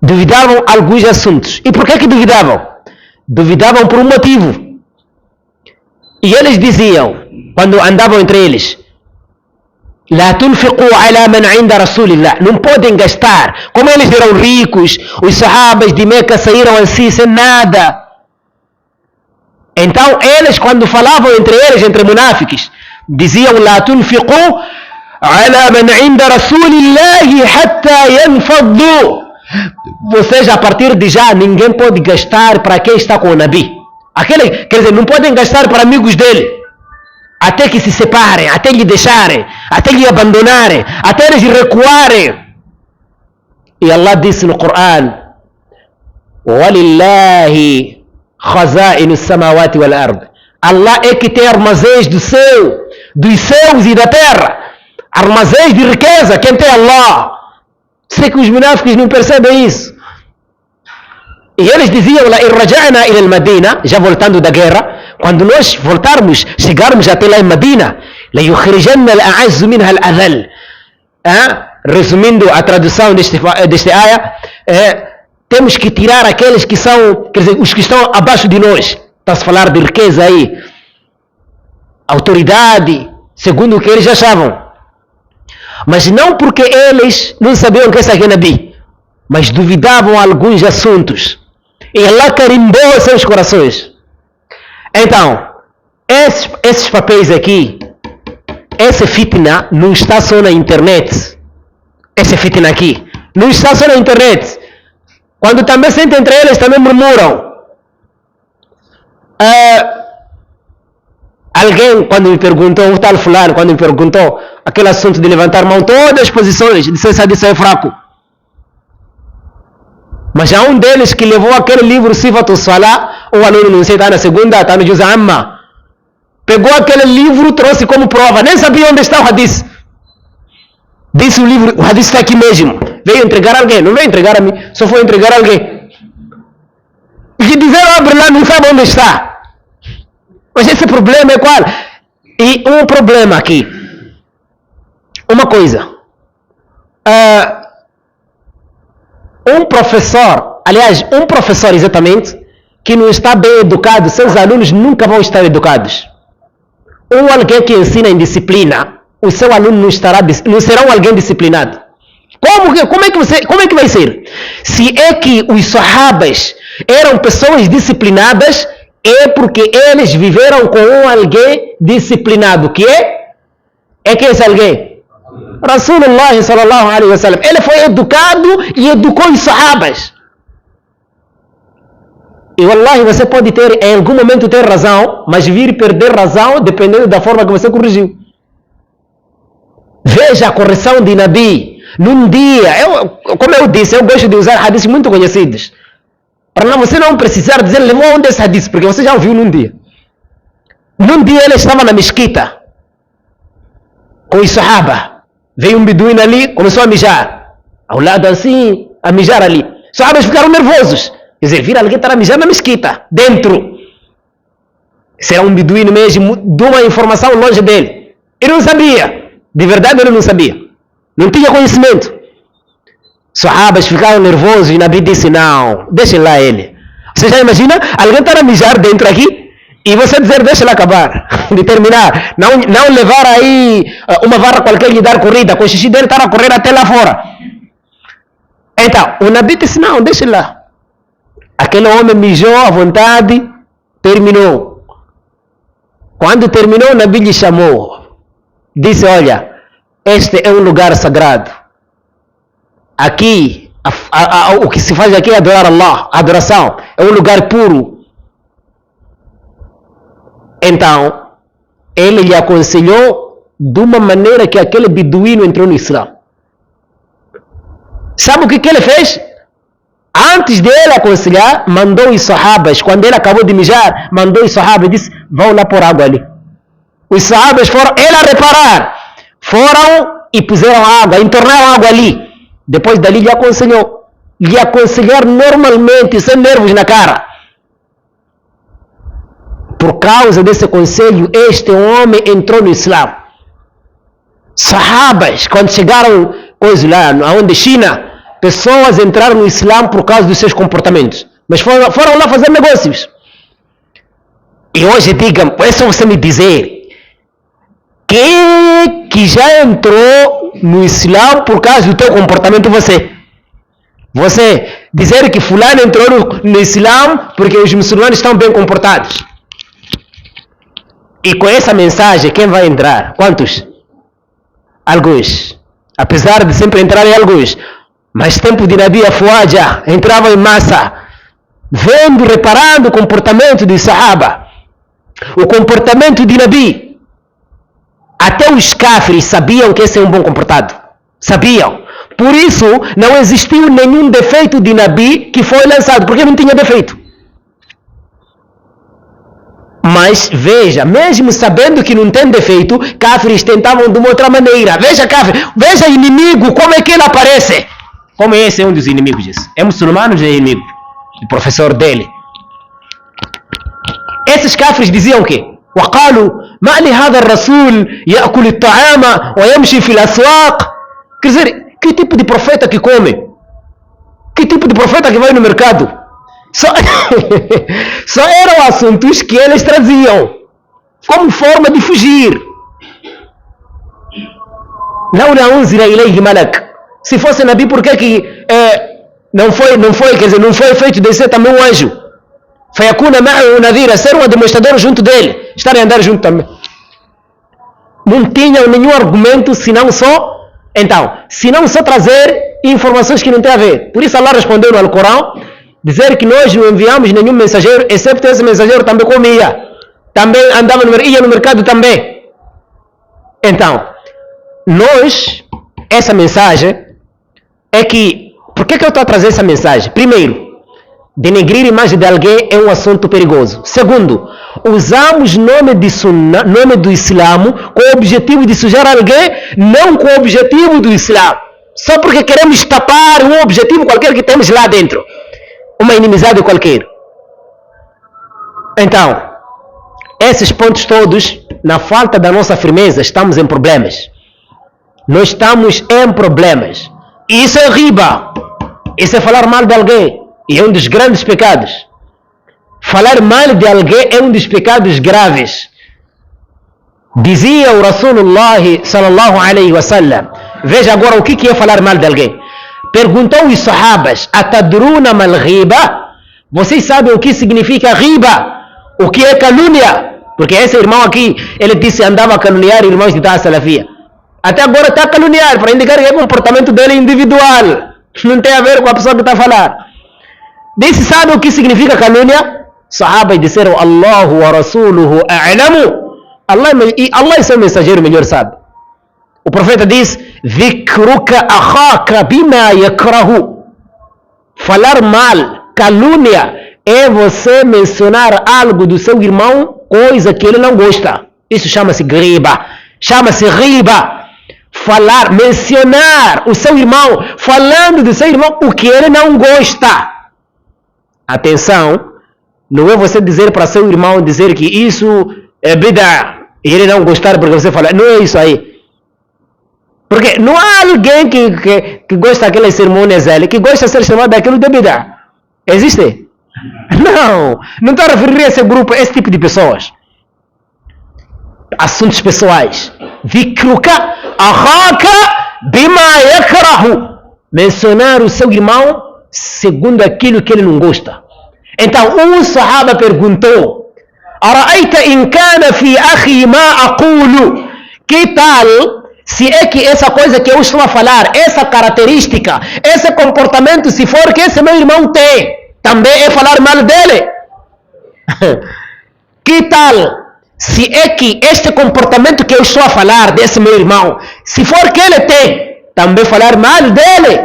Duvidavam alguns assuntos. E por que duvidavam? Duvidavam por um motivo. E eles diziam, quando andavam entre eles, La tunfiqu ala man inda Rasulillah. Não podem gastar. Como eles eram ricos, os sahabas de Meca saíram assim sem nada. Então eles, quando falavam entre eles, entre munáficos, diziam La tunfiqu ala man inda Rasulillahi hatta yanfaddu. Vocês, a partir de já, ninguém pode gastar para quem está com o Nabi. Quer dizer, não podem gastar para amigos dele. Até que se separem, até lhe deixarem, até lhe abandonarem, até eles recuarem. E Allah disse no Coran, وَلِلَّهِ خَزَائِنُ السَّمَاوَاتِ وَالْأَرْضِ. Allah é que tem armazéns do céu, dos céus e da terra. Armazéns de riqueza, quem tem Allah. Sei que os munáficos não percebem isso. E eles diziam, La irraja'na ila al-Madina, já voltando da guerra, quando nós voltarmos, chegarmos até lá em Medina, La yukhrijanna al-a'azzu minha al-adhal. Resumindo a tradução deste aya, temos que tirar aqueles que são, quer dizer, os que estão abaixo de nós. Está-se a falar de riqueza aí, autoridade, segundo o que eles achavam. Mas não porque eles não sabiam que esse aqui é Nabi, mas duvidavam alguns assuntos. E Allah carimbou seus corações. Então, esses papéis aqui, esse fitna não está só na internet. Esse fitna aqui não está só na internet. Quando também sentem entre eles, também murmuram. Alguém, quando me perguntou, o tal fulano, quando me perguntou aquele assunto de levantar mão, todas as posições, disse esse é fraco. Mas há um deles que levou aquele livro Sifatu Salah, o aluno não sei, está na segunda, está no Juz Amma. Pegou aquele livro, trouxe como prova, nem sabia onde está o hadith. Disse o livro, o hadith está aqui mesmo. Veio entregar a alguém, não veio entregar a mim, só foi entregar a alguém. E dizer, abre lá, não sabe onde está. Mas esse problema é qual? E um problema aqui. Uma coisa. Um professor exatamente, que não está bem educado, seus alunos nunca vão estar educados. Alguém que ensina em disciplina, o seu aluno não será alguém disciplinado. Como é que vai ser? Se é que os sahabas eram pessoas disciplinadas, é porque eles viveram com alguém disciplinado. Que é? É que esse alguém? Rasulullah sallallahu alaihi wasallam, ele foi educado e educou os sahabas. E wallahi, você pode ter, em algum momento ter razão, mas vir perder razão dependendo da forma que você corrigiu. Veja a correção de Nabi. Num dia, como eu disse, eu gosto de usar hadiths muito conhecidos. Para você não precisar dizer, levou onde esse hadith, porque você já ouviu num dia. Num dia ele estava na mesquita, com os sahaba. Veio um beduíno ali, começou a mijar. Ao lado assim, a mijar ali. Os sahabas ficaram nervosos. Quer dizer, vira alguém estar a mijar na mesquita, dentro. Será um beduíno mesmo, de uma informação longe dele. Ele não sabia. De verdade ele não sabia. Não tinha conhecimento. Os sahabas ficaram nervosos e Nabi disse, não, deixem lá ele. Você já imagina? Alguém estar a mijar dentro aqui e você dizer, deixa ele acabar, de terminar. Não levar aí uma vara qualquer e lhe dar corrida, com o xixi dele estar a correr até lá fora. Então, o Nabi disse, não, deixa ele lá. Aquele homem mijou à vontade, terminou. Quando terminou, o Nabi lhe chamou. Disse, olha, este é um lugar sagrado. Aqui, o que se faz aqui é adorar Allah, adoração. É um lugar puro. Então, ele lhe aconselhou de uma maneira que aquele beduíno entrou no Islã. Sabe o que ele fez? Antes de ele aconselhar, mandou os sahabas, quando ele acabou de mijar, mandou os sahabas e disse, vão lá pôr água ali. Os sahabas foram, ele a reparar, foram e puseram água, entornaram água ali. Depois dali lhe aconselhou. Lhe aconselhar normalmente, sem nervos na cara. Por causa desse conselho, este homem entrou no Islã. Sahabas, quando chegaram coisa lá, onde China, pessoas entraram no Islã por causa dos seus comportamentos. Mas foram lá fazer negócios. E hoje digam, é só você me dizer, quem que já entrou no Islã por causa do teu comportamento você? Você dizer que fulano entrou no Islã porque os muçulmanos estão bem comportados. E com essa mensagem, quem vai entrar? Quantos? Alguns. Apesar de sempre entrarem alguns. Mas tempo de Nabi Afuaja, entravam em massa. Vendo, reparando o comportamento de Sahaba. O comportamento de Nabi. Até os kafirs sabiam que esse é um bom comportado. Sabiam. Por isso, não existiu nenhum defeito de Nabi que foi lançado, porque não tinha defeito. Mas veja, mesmo sabendo que não tem defeito, kafirs tentavam de uma outra maneira. Veja kafir, veja inimigo, como é que ele aparece. Como esse é um dos inimigos disso. É muçulmano ou é inimigo? O professor dele. Esses kafirs diziam o quê? وقالوا ما لهذا الرسول يأكل الطعام ويمشي في الأسواق. Quer dizer, que tipo de profeta que come? Que tipo de profeta que vai no mercado? Só eram assuntos que eles traziam como forma de fugir. لولا أنزل إليه ملك. Se fosse Nabi, por que não foi, quer dizer, não foi feito de ser também um anjo? فيكون معه نذيرا, ser um demonstrador junto dele, estar a andar junto também. Não tinham nenhum argumento senão só trazer informações que não tem a ver. Por isso Allah respondeu no Alcorão, dizer que nós não enviamos nenhum mensageiro, excepto esse mensageiro também comia, também andava ia no mercado também. Então, essa mensagem é que, por que eu estou a trazer essa mensagem? Primeiro, denegrir a imagem de alguém é um assunto perigoso. Segundo, usamos nome de Sunnah, nome do Islã, com o objetivo de sujar alguém, não com o objetivo do Islã. Só porque queremos tapar um objetivo qualquer que temos lá dentro. Uma inimizade qualquer. Então, esses pontos todos, na falta da nossa firmeza, estamos em problemas. Nós estamos em problemas. E isso é riba. Isso é falar mal de alguém. E é um dos grandes pecados. Falar mal de alguém é um dos pecados graves. Dizia o Rasulullah sallallahu alaihi wasallam. Veja agora o que é falar mal de alguém. Perguntou os sahabas: atadruna mal ghiba? Vocês sabem o que significa ghiba? O que é calúnia? Porque esse irmão aqui, ele disse andava a caluniar irmãos de Ta'a Salafia. Até agora está a caluniar, para indicar que é comportamento dele individual. Não tem a ver com a pessoa que está a falar. Disse, sabe o que significa calúnia? Sahabas disseram, Allahu wa Rasuluhu a'lamu. Allah e seu mensageiro melhor sabe. O profeta diz, Dhikruka akhaka bima yakrahu. Falar mal, calúnia, é você mencionar algo do seu irmão, coisa que ele não gosta. Isso chama-se griba. Chama-se riba. Falar, mencionar o seu irmão, falando do seu irmão o que ele não gosta. Atenção, não é você dizer para seu irmão, dizer que isso é bid'a, e ele não gostar porque você fala, não é isso aí. Porque não há alguém que gosta daquelas cerimônias ali, que gosta de ser chamado daquilo de bid'a. Existe? Não estou a referir a esse grupo, a esse tipo de pessoas. Assuntos pessoais. Dhikruka akhaka bima yakrahu. Mencionar o seu irmão segundo aquilo que ele não gosta. Então, um sahaba perguntou, Ara'aita in kana fi akhi ma aqulu. Que tal se é que essa coisa que eu estou a falar, essa característica, esse comportamento, se for que esse meu irmão tem, também é falar mal dele? Que tal se é que este comportamento que eu estou a falar desse meu irmão, se for que ele tem, também falar mal dele?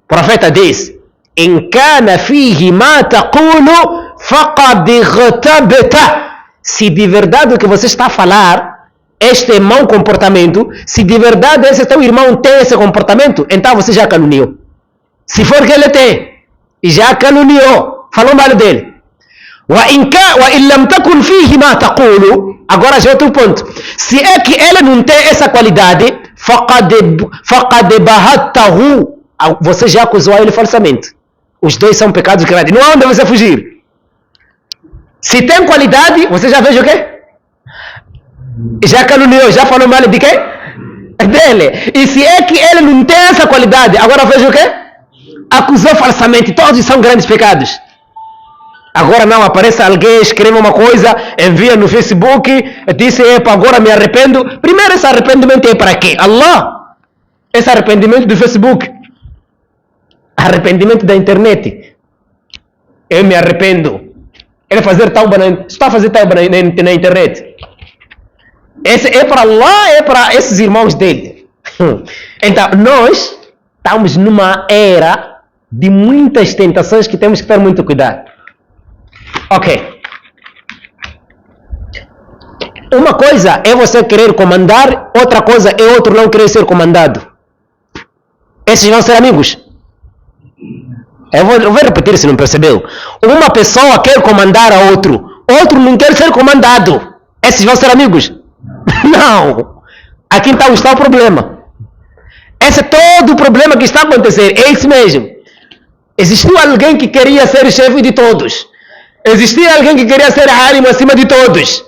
O profeta diz, In kana fihi ma taqulu faqad igtabta. Se de verdade o que você está a falar, este é mau comportamento, se de verdade esse teu irmão tem esse comportamento, então você já caluniou. Se for que ele tem, já caluniou, falou mal dele. Wa in lam takun fihi ma taqulu. Agora já é outro ponto. Se é que ele não tem essa qualidade, faqad bahattahu. Você já acusou ele falsamente. Os dois são pecados graves. Não há onde você fugir. Se tem qualidade, você já fez o quê? Já caluniou, já falou mal de quem? Dele. E se é que ele não tem essa qualidade, agora fez o quê? Acusou falsamente. Todos são grandes pecados. Agora não, aparece alguém, escreve uma coisa, envia no Facebook, diz, epa, agora me arrependo. Primeiro, esse arrependimento é para quê? Allah. Esse arrependimento do Facebook. Arrependimento da internet. Eu me arrependo. Ele fazer tauba, está a fazer tauba na internet. Esse é para Allah, é para esses irmãos dele. Então, nós estamos numa era de muitas tentações que temos que ter muito cuidado. Ok. Uma coisa é você querer comandar, outra coisa é outro não querer ser comandado. Esses vão ser amigos. Eu vou repetir se não percebeu. Uma pessoa quer comandar a outro não quer ser comandado. Esses vão ser amigos? Não. Aqui então está o problema. Esse é todo o problema que está a acontecer. É isso mesmo. Existiu alguém que queria ser chefe de todos. Existia alguém que queria ser alim acima de todos.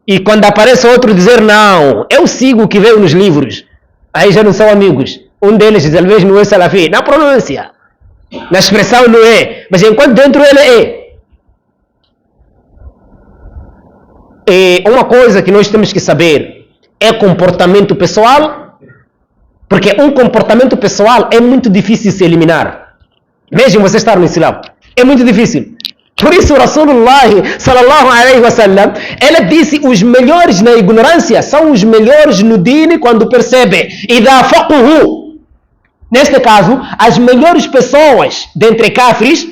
E quando aparece outro dizer, não, eu sigo o que veio nos livros. Aí já não são amigos. Um deles talvez não é salafi. Na pronúncia. Na expressão não é. Mas enquanto dentro ele é. E uma coisa que nós temos que saber é comportamento pessoal. Porque um comportamento pessoal é muito difícil de se eliminar. Mesmo você estar no Islã. É muito difícil. Por isso, Rasulullah sallallahu alaihi wasallam, ele disse: os melhores na ignorância são os melhores no dini quando percebem. Idha faquhu. Neste caso, as melhores pessoas dentre kafris,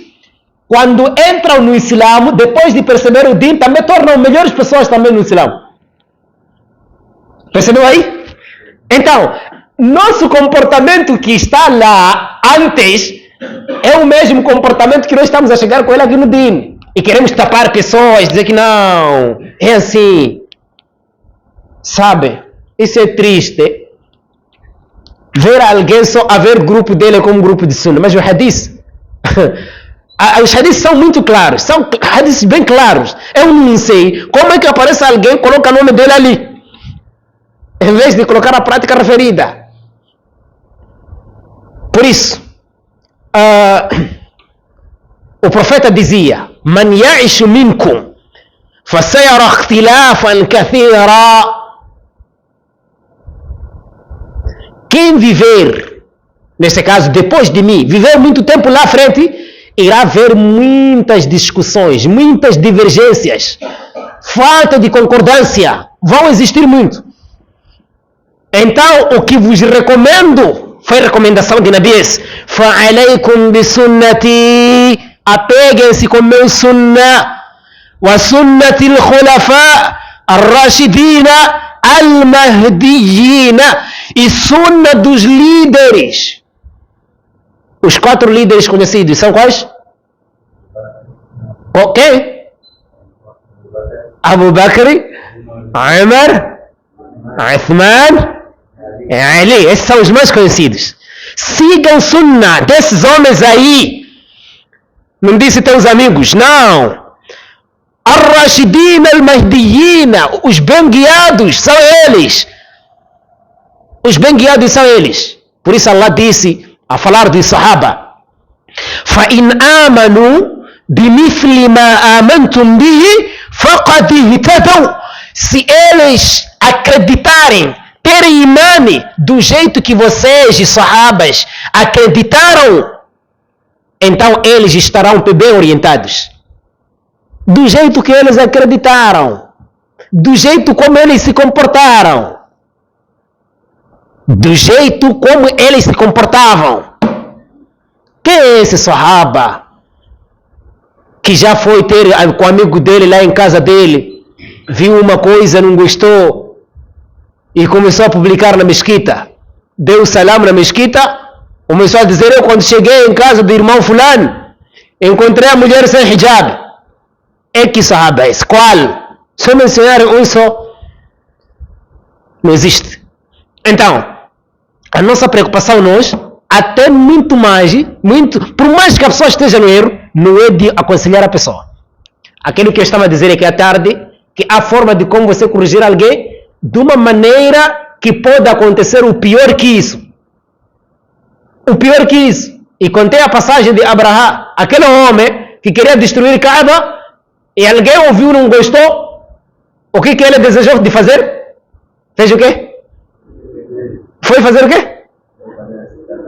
quando entram no Islã, depois de perceber o din, também tornam melhores pessoas também no Islã. Percebeu aí? Então, nosso comportamento que está lá antes é o mesmo comportamento que nós estamos a chegar com ele aqui no din. E queremos tapar pessoas, dizer que não, é assim. Sabe, isso é triste. Ver alguém só a ver grupo dele como grupo de sunnah. Mas o hadith, os hadiths são muito claros, são hadiths bem claros. Eu não sei como é que aparece alguém e coloca o nome dele ali, em vez de colocar a prática referida. Por isso, o profeta dizia: Man ya'ishu minkum fasayara ikhtilafan kathira. quem viver, neste caso depois de mim, viver muito tempo lá à frente, irá haver muitas discussões, muitas divergências, falta de concordância, vão existir muito. Então, o que vos recomendo, foi recomendação de Nabies, فَعَلَيْكُمْ بِسُنَّتِي, apeguem-se com meu sunnah, وَسُنَّةِ الْخُلَفَاءِ الرَّاشِدِينَ الْمَهْدِيِّينَ, e sunnah dos líderes. Os 4 líderes conhecidos são quais? Ok? Abu Bakr, Umar, Uthman e Ali. Esses são os mais conhecidos. Sigam sunnah desses homens aí. Não disse teus amigos, não. Ar-Rashidin al-Mahdiyin, os bem guiados são eles. Os bem guiados são eles. Por isso Allah disse, a falar dos Sahaba, فَإِنْ آمَنُوا بِمِثْلِ مَا آمَنْتُمْ بِهِ فَقَدْ اهْتَدَوْا. Se eles acreditarem, terem imane do jeito que vocês, os Sahabas, acreditaram, então eles estarão bem orientados. Do jeito que eles acreditaram, do jeito como eles se comportaram, do jeito como eles se comportavam. Quem é esse Sahaba que já foi ter com o amigo dele lá em casa dele, viu uma coisa, não gostou e começou a publicar na mesquita, deu salam na mesquita, começou a dizer: eu quando cheguei em casa do irmão fulano encontrei a mulher sem hijab. É que Sahaba é esse? Qual? Só mencionar um só? Não existe. Então, a nossa preocupação nós, até muito mais, por mais que a pessoa esteja no erro, não é de aconselhar a pessoa. Aquilo que eu estava a dizer é que à tarde, que há forma de como você corrigir alguém de uma maneira que pode acontecer o pior que isso. O pior que isso. E contei a passagem de Abraha, aquele homem que queria destruir Kaaba, e alguém ouviu, não gostou, o que ele desejou de fazer? Fez o quê? Foi fazer o quê?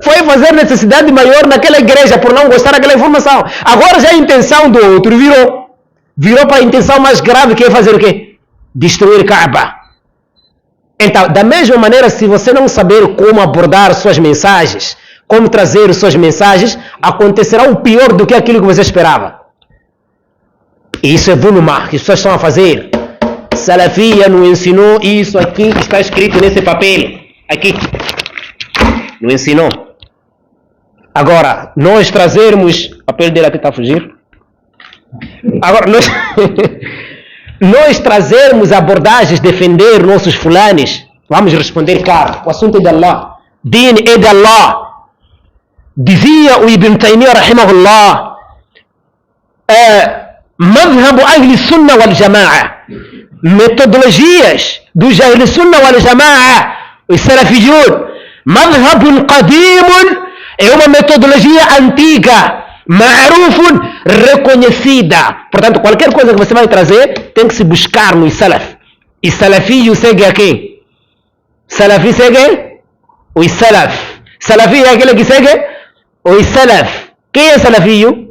Foi fazer necessidade maior naquela igreja por não gostar daquela informação. Agora já a intenção do outro virou para a intenção mais grave, que é fazer o quê? Destruir Kaaba. Então, da mesma maneira, se você não saber como abordar suas mensagens, como trazer suas mensagens, acontecerá o pior do que aquilo que você esperava. E isso é zulma que as pessoas estão a fazer. Salafia não ensinou isso aqui que está escrito nesse papel. Aqui. Não ensinou. Agora, nós trazermos... O papel dele aqui está a fugir. Agora, nós trazermos abordagens, defender nossos fulanes, vamos responder, cara, o assunto é de Allah. Din é de Allah. Dizia o Ibn Taymiyyah, rahimahullah, madhhabu ahli sunnah wal jama'a, metodologias dos ahli sunnah wal jama'a, os salafiyun, madhhabun qadimun, é uma metodologia antiga, ma'rufun, reconhecida. Portanto, qualquer coisa que você vai trazer, tem que se buscar no salaf. E salafiyu segue a quem? Salafi segue os salaf. Salafi é aquele que segue os salaf. Quem é salafiyu?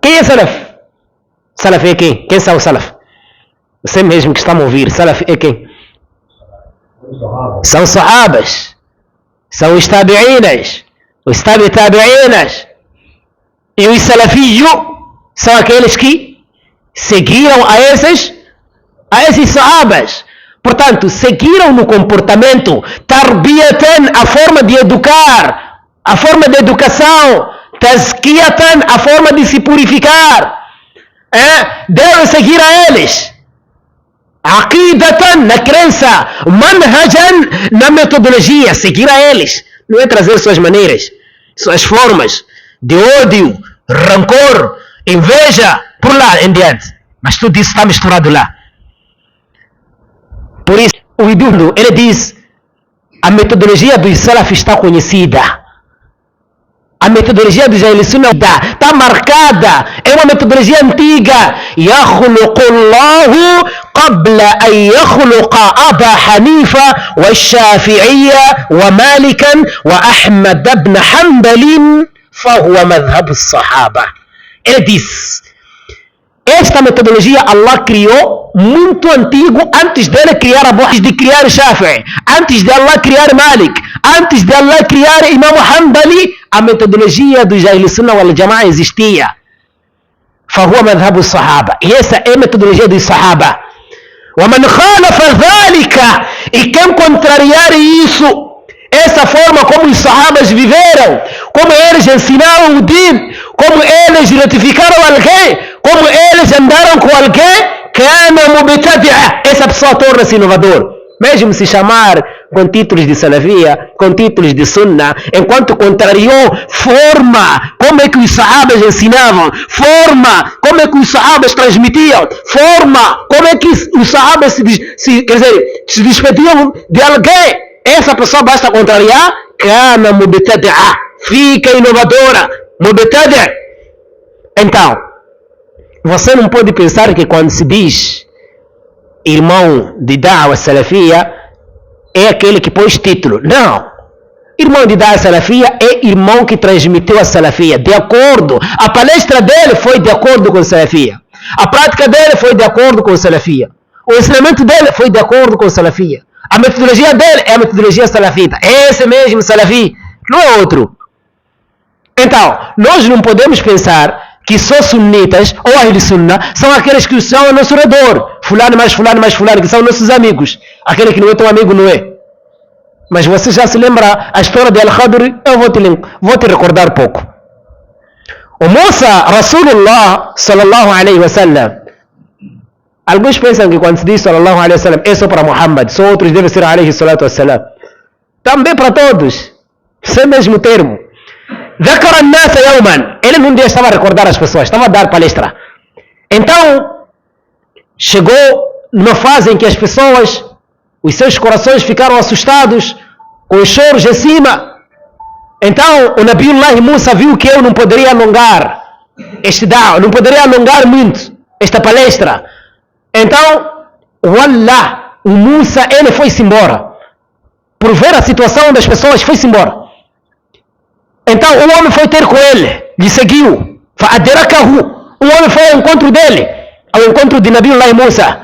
Quem é salaf? Salaf é quem? Quem são os salaf? Você mesmo que está a ouvir, salaf é quem? São sahabas. São os tabi'inas. Os tabi'inas. E os salafiyu são aqueles que seguiram a esses sahabas. Portanto, seguiram no comportamento, tarbiyatan, a forma de educar, a forma de educação, tazkiyatan, a forma de se purificar. Devem seguir a eles. Aqidatan, na crença, manhajan, na metodologia, seguir a eles. Não é trazer suas maneiras, suas formas de ódio, rancor, inveja, por lá em diante. Mas tudo isso está misturado lá. Por isso, o Idundo, ele diz, a metodologia dos salaf está conhecida. A metodologia dos Ahl Sunnah está marcada. É uma metodologia antiga. Yakhluqullahu قبل أن يخلق أبا حنيفة والشافعية ومالكا وأحمد بن حنبل فهو مذهب الصحابة. Ele disse, esta metodologia Allah criou muito antigo, antes dele criar Abu Hanifa, de criar Shafi'i, antes de Allah criar Malik, antes de Allah criar Imam Hanbali, a metodologia do Ahl Sunnah wal Jama'a existia. فهو مذهب الصحابة. E essa é a metodologia dos Sahaba. ومن خالف ذلك, e quem contrariar isso, essa forma como os Sahabas viveram, como eles ensinaram o Din, como eles retificaram alguém, como eles andaram com alguém, كان مبتدع, essa pessoa torna-se inovador. Mesmo se chamar com títulos de Salafia, com títulos de Sunnah, enquanto contrariou forma, como é que os Sahabas ensinavam, forma, como é que os Sahabas transmitiam, forma, como é que os Sahabas se despediam de alguém. Essa pessoa basta contrariar, كان مبتدع, fica inovadora, mubtadi'. Então, você não pode pensar que quando se diz irmão de Da'wa Salafia é aquele que pôs título. Não. Irmão de Da'wa Salafia é irmão que transmitiu a Salafia de acordo. A palestra dele foi de acordo com a Salafia. A prática dele foi de acordo com a Salafia. O ensinamento dele foi de acordo com a Salafia. A metodologia dele é a metodologia salafita. Esse mesmo Salafi, não é outro. Então, nós não podemos pensar que só sunitas ou Ahl Sunnah são aqueles que são ao nosso redor. Fulano mais fulano mais fulano, que são nossos amigos. Aquele que não é teu amigo não é. Mas você já se lembra a história de Al-Khadr? Eu vou te recordar pouco. O Musa, Rasulullah sallallahu alaihi wasallam. Alguns pensam que quando se diz sallallahu alaihi wasallam é só para Muhammad, só outros devem ser alaihi salatu wassalam. Também para todos. Sem mesmo termo. ذكر الناس يوما, ele num dia estava a recordar as pessoas, estava a dar palestra. Então chegou numa fase em que as pessoas, os seus corações ficaram assustados, com os choros em cima. Então o Nabiullah Musa viu que eu não poderia alongar este da'wah, não poderia alongar muito esta palestra. Então Wallah, o Musa, ele foi-se embora. Por ver a situação das pessoas, foi-se embora. Então o homem foi ter com ele, lhe seguiu. O homem foi ao encontro dele, ao encontro de Nabiullah Musa.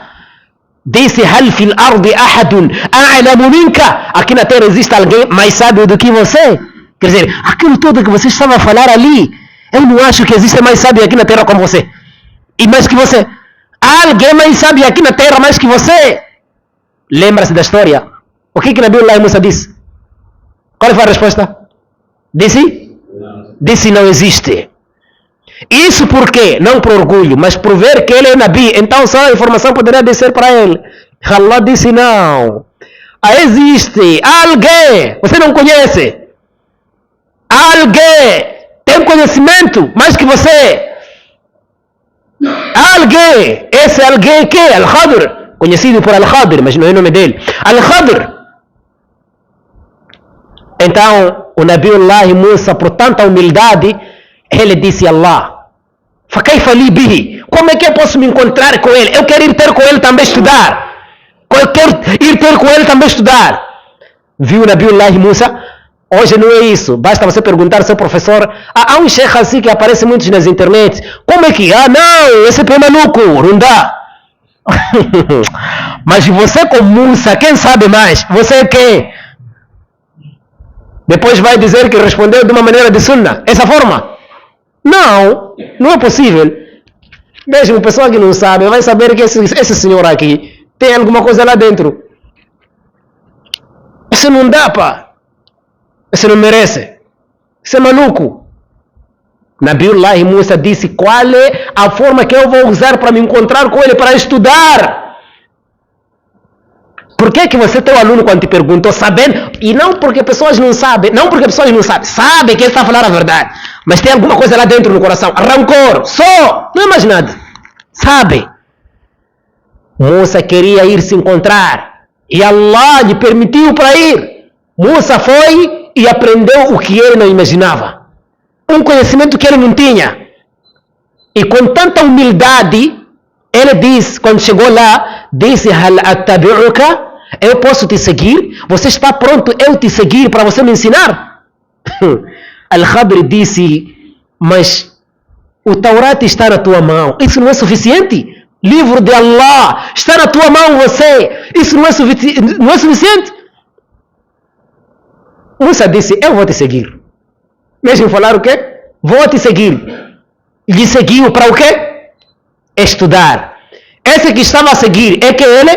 Disse: Hal fil ardi ahadun a'lamu minka? Aqui na terra existe alguém mais sábio do que você? Quer dizer, aquilo tudo que você estava a falar ali, eu não acho que existe mais sábio aqui na terra como você. E mais que você. Há alguém mais sábio aqui na terra mais que você? Lembra-se da história? O que Nabiullah Musa disse? Qual foi a resposta? Disse não existe. Isso por quê? Não por orgulho, mas por ver que ele é Nabi. Então só a informação poderia descer para ele. Allah disse não. Existe alguém, você não conhece. Alguém tem conhecimento mais que você. Alguém, esse alguém que é Al-Khadr, conhecido por Al-Khadr, mas não é o nome dele. Al-Khadr. Então o Nabiullah Musa, por tanta humildade, ele disse a Allah: فَكَيْفَ لِي بِهِ? Como é que eu posso me encontrar com ele? Eu quero ir ter com ele também estudar. Eu quero ir ter com ele também estudar. Viu o Nabiullah Musa? Hoje não é isso. Basta você perguntar ao seu professor. Há um sheikh assim que aparece muito nas internet. Como é que? Não, esse é maluco, não dá. Mas você com Musa, quem sabe mais? Você é quem? Depois vai dizer que respondeu de uma maneira de Sunnah. Essa forma? Não, não é possível. Mesmo pessoa que não sabe vai saber que esse senhor aqui tem alguma coisa lá dentro. Isso não dá, pá. Isso não merece. Isso é maluco. Nabiullah Musa disse: qual é a forma que eu vou usar para me encontrar com ele, para estudar? Por que você, teu aluno, quando te perguntou, sabendo, e não porque pessoas não sabem, sabe que ele está a falar a verdade, mas tem alguma coisa lá dentro no coração, rancor, só, não é mais nada, sabe? Musa queria ir se encontrar, e Allah lhe permitiu para ir. Musa foi e aprendeu o que ele não imaginava, um conhecimento que ele não tinha, e com tanta humildade, Ele disse, quando chegou lá, disse, Hal attabi'uka, eu posso te seguir? Você está pronto eu te seguir para você me ensinar? Al-Khadr disse, mas o Taurat está na tua mão, isso não é suficiente? Livro de Allah está na tua mão, você, isso não é suficiente? Musa disse, eu vou te seguir. Mesmo falar o quê? Vou te seguir. Lhe seguiu para o quê? Estudar. Esse que estava a seguir é que ele?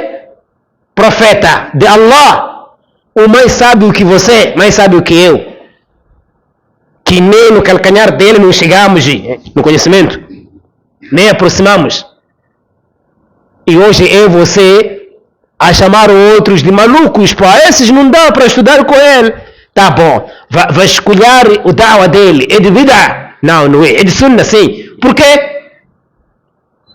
Profeta de Allah. O mais sábio que você, mais sábio que eu. Que nem no calcanhar dele não chegamos no conhecimento. Nem aproximamos. E hoje eu e você a chamar outros de malucos. Pô, esses não dá para estudar com ele. Tá bom, vai escolher o da'wa dele, é de bid'ah? Não, não é, é de sunnah, sim. Por quê?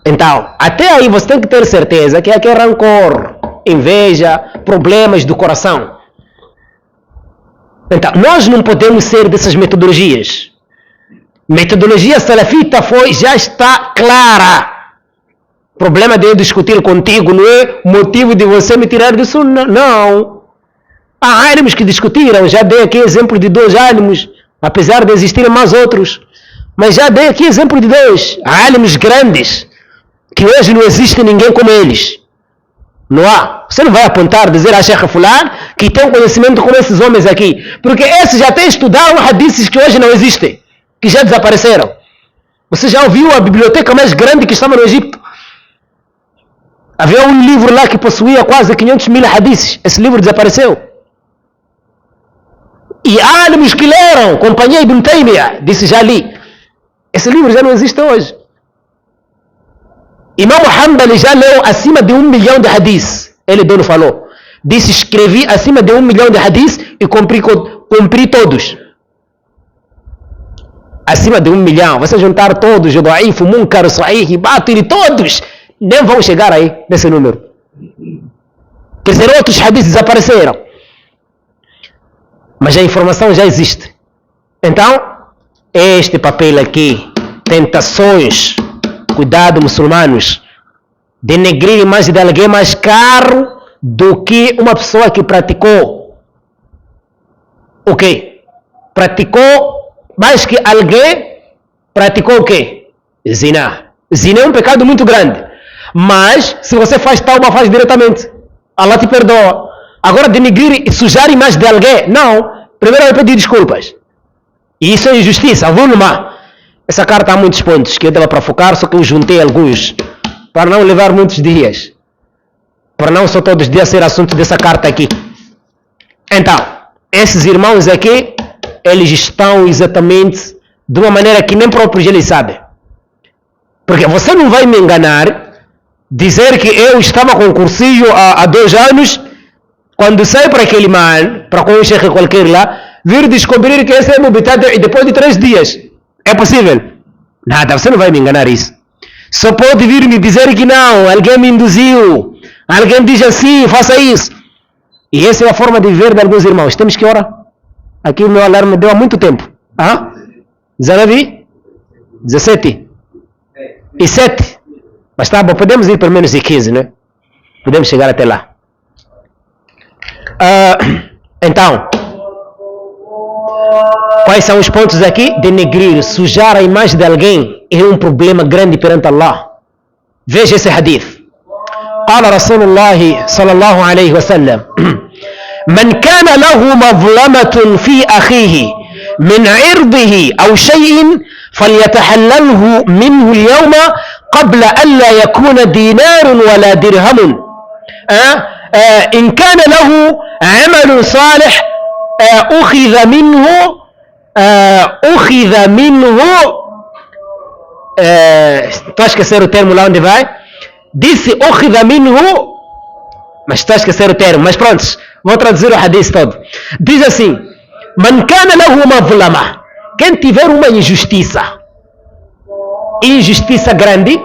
Então, até aí você tem que ter certeza que aqui é rancor, inveja, problemas do coração. Então, nós não podemos ser dessas metodologias. Metodologia salafita já está clara. O problema de eu discutir contigo não é motivo de você me tirar de sunnah, não. Há ânimos que discutiram, já dei aqui exemplo de 2 ânimos, apesar de existirem mais outros, mas já dei aqui exemplo de 2, há ânimos grandes, que hoje não existe ninguém como eles, não há, você não vai apontar, dizer a Sheikh Fulano, que tem um conhecimento como esses homens aqui, porque esses já até estudaram hadiths que hoje não existem, que já desapareceram. Você já ouviu a biblioteca mais grande que estava no Egito? Havia um livro lá que possuía quase 500 mil hadiths, esse livro desapareceu. E ânimos que leram, companhia Ibn Taymiyyah, disse já li. Esse livro já não existe hoje. Imam Hanbali já leu acima de 1 milhão de hadiths. Ele mesmo falou. Disse, escrevi acima de 1 milhão de hadiths e cumpri todos. Acima de 1 milhão. Você juntar todos, o Da'if, o Munkar, o Sahih, o Batil, todos, nem vão chegar aí, nesse número. Quer dizer, outros hadiths desapareceram. Mas a informação já existe. Então, este papel aqui, tentações, cuidado muçulmanos, denegrir a imagem de alguém mais caro do que uma pessoa que praticou. O quê? Praticou, mais que alguém, praticou o quê? Zina. Zina é um pecado muito grande. Mas, se você faz tauba, faz diretamente. Allah te perdoa. Agora, denegrir e sujar a imagem de alguém, não. Primeiro vai pedir desculpas. E isso é injustiça, vulma. Essa carta há muitos pontos que eu dava para focar, só que eu juntei alguns, para não levar muitos dias. Para não só todos os dias ser assunto dessa carta aqui. Então, esses irmãos aqui, eles estão exatamente de uma maneira que nem próprios eles sabem. Porque você não vai me enganar, dizer que eu estava com cursilho há 2 anos, quando sai para aquele man, para com um chefe qualquer lá, vir descobrir que esse é mubitado e depois de 3 dias. É possível? Nada, você não vai me enganar isso. Só pode vir me dizer que não, alguém me induziu, alguém diz assim, faça isso. E essa é a forma de viver de alguns irmãos. Temos que orar. Aqui o meu alarme deu há muito tempo. 19? 17? E 7? Mas tá bom, podemos ir pelo menos de 15, né? Podemos chegar até lá. Então, quais são os pontos aqui? Denegrir, sujar a imagem de alguém é um problema grande perante Allah. Veja esse hadith. قال رسول الله صلى الله عليه وسلم من كان له مظلمة في أخيه من عرضه أو شيء فليتحلله منه اليوم قبل ألا يكون دينار ولا درهم إن كان له عمل صالح أخذ منه estou a esquecer o termo lá onde vai. Disse أخذ منه, mas estou a esquecer o termo, mas pronto, vou traduzir o hadith todo. Diz assim: من كان له مظلمة, quem tiver uma injustiça grande,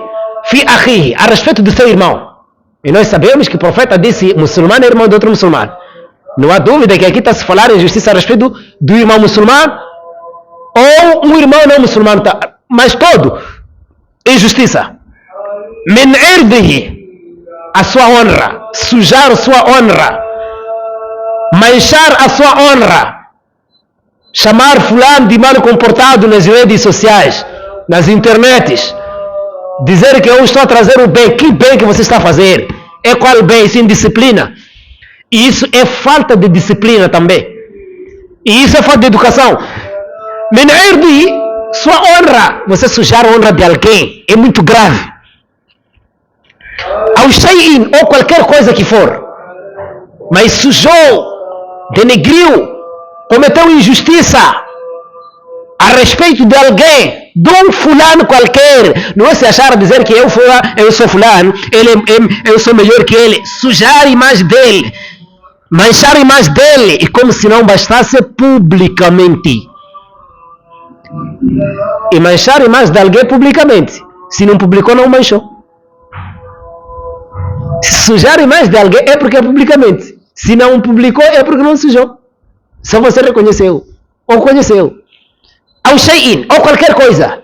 في أخيه, a respeito do seu irmão. E nós sabemos que o profeta disse: muçulmano é irmão de outro muçulmano. Não há dúvida que aqui está se falar em justiça a respeito do irmão muçulmano ou um irmão não muçulmano, mas todo injustiça. min irdihi, a sua honra, sujar a sua honra, manchar a sua honra, chamar fulano de mal comportado nas redes sociais, nas internets, dizer que eu estou a trazer o bem. Que bem que você está a fazer? É qual bem? Isso é indisciplina. E isso é falta de disciplina também. E isso é falta de educação. Min irdihi, sua honra, você sujar a honra de alguém é muito grave. Ao shay'in, ou qualquer coisa que for, mas sujou, denegriu, cometeu injustiça a respeito de alguém, de um fulano qualquer. Não é se achar a dizer que eu sou fulano, eu sou melhor que ele. Sujar a imagem dele, manchar a imagem dele, e como se não bastasse, publicamente. E manchar a imagem de alguém publicamente. Se não publicou, não manchou. Sujar a imagem de alguém é porque é publicamente. Se não publicou, é porque não sujou. Só você reconheceu ou conheceu. Ou shay'in, ou qualquer coisa.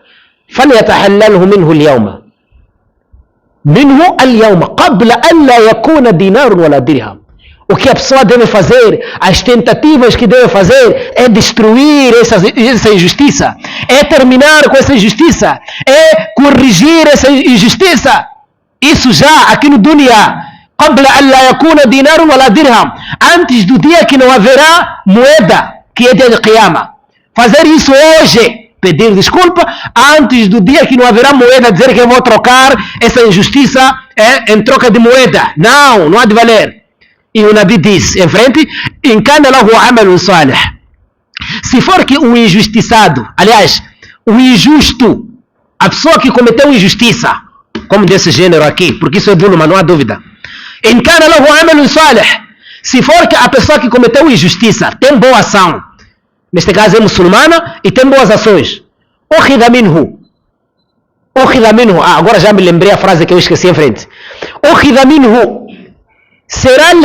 فليتحلله منه اليوم. منه اليوم قبل أن لا يكون دينار ولا درهم. O que a pessoa deve fazer, as tentativas que deve fazer é destruir essa injustiça, é terminar com essa injustiça, é corrigir essa injustiça. Isso já aqui no dunya. قبل أن لا يكون دينار ولا درهم. Antes do dia que não haverá moeda, que é dia de Qiyamah. Fazer isso hoje, pedir desculpa, antes do dia que não haverá moeda, dizer que eu vou trocar essa injustiça em troca de moeda. Não há de valer. E o Nabi diz em frente: إن كان له عمل صالح. Se for que o injustiçado, aliás, o injusto, a pessoa que cometeu injustiça, como desse gênero aqui, porque isso é dúvida, não há dúvida. إن كان له عمل صالح. Se for que a pessoa que cometeu injustiça tem boa ação, neste caso é muçulmana e tem boas ações, أخذ منه. Agora já me lembrei a frase que eu esqueci em frente. أخذ منه. Serão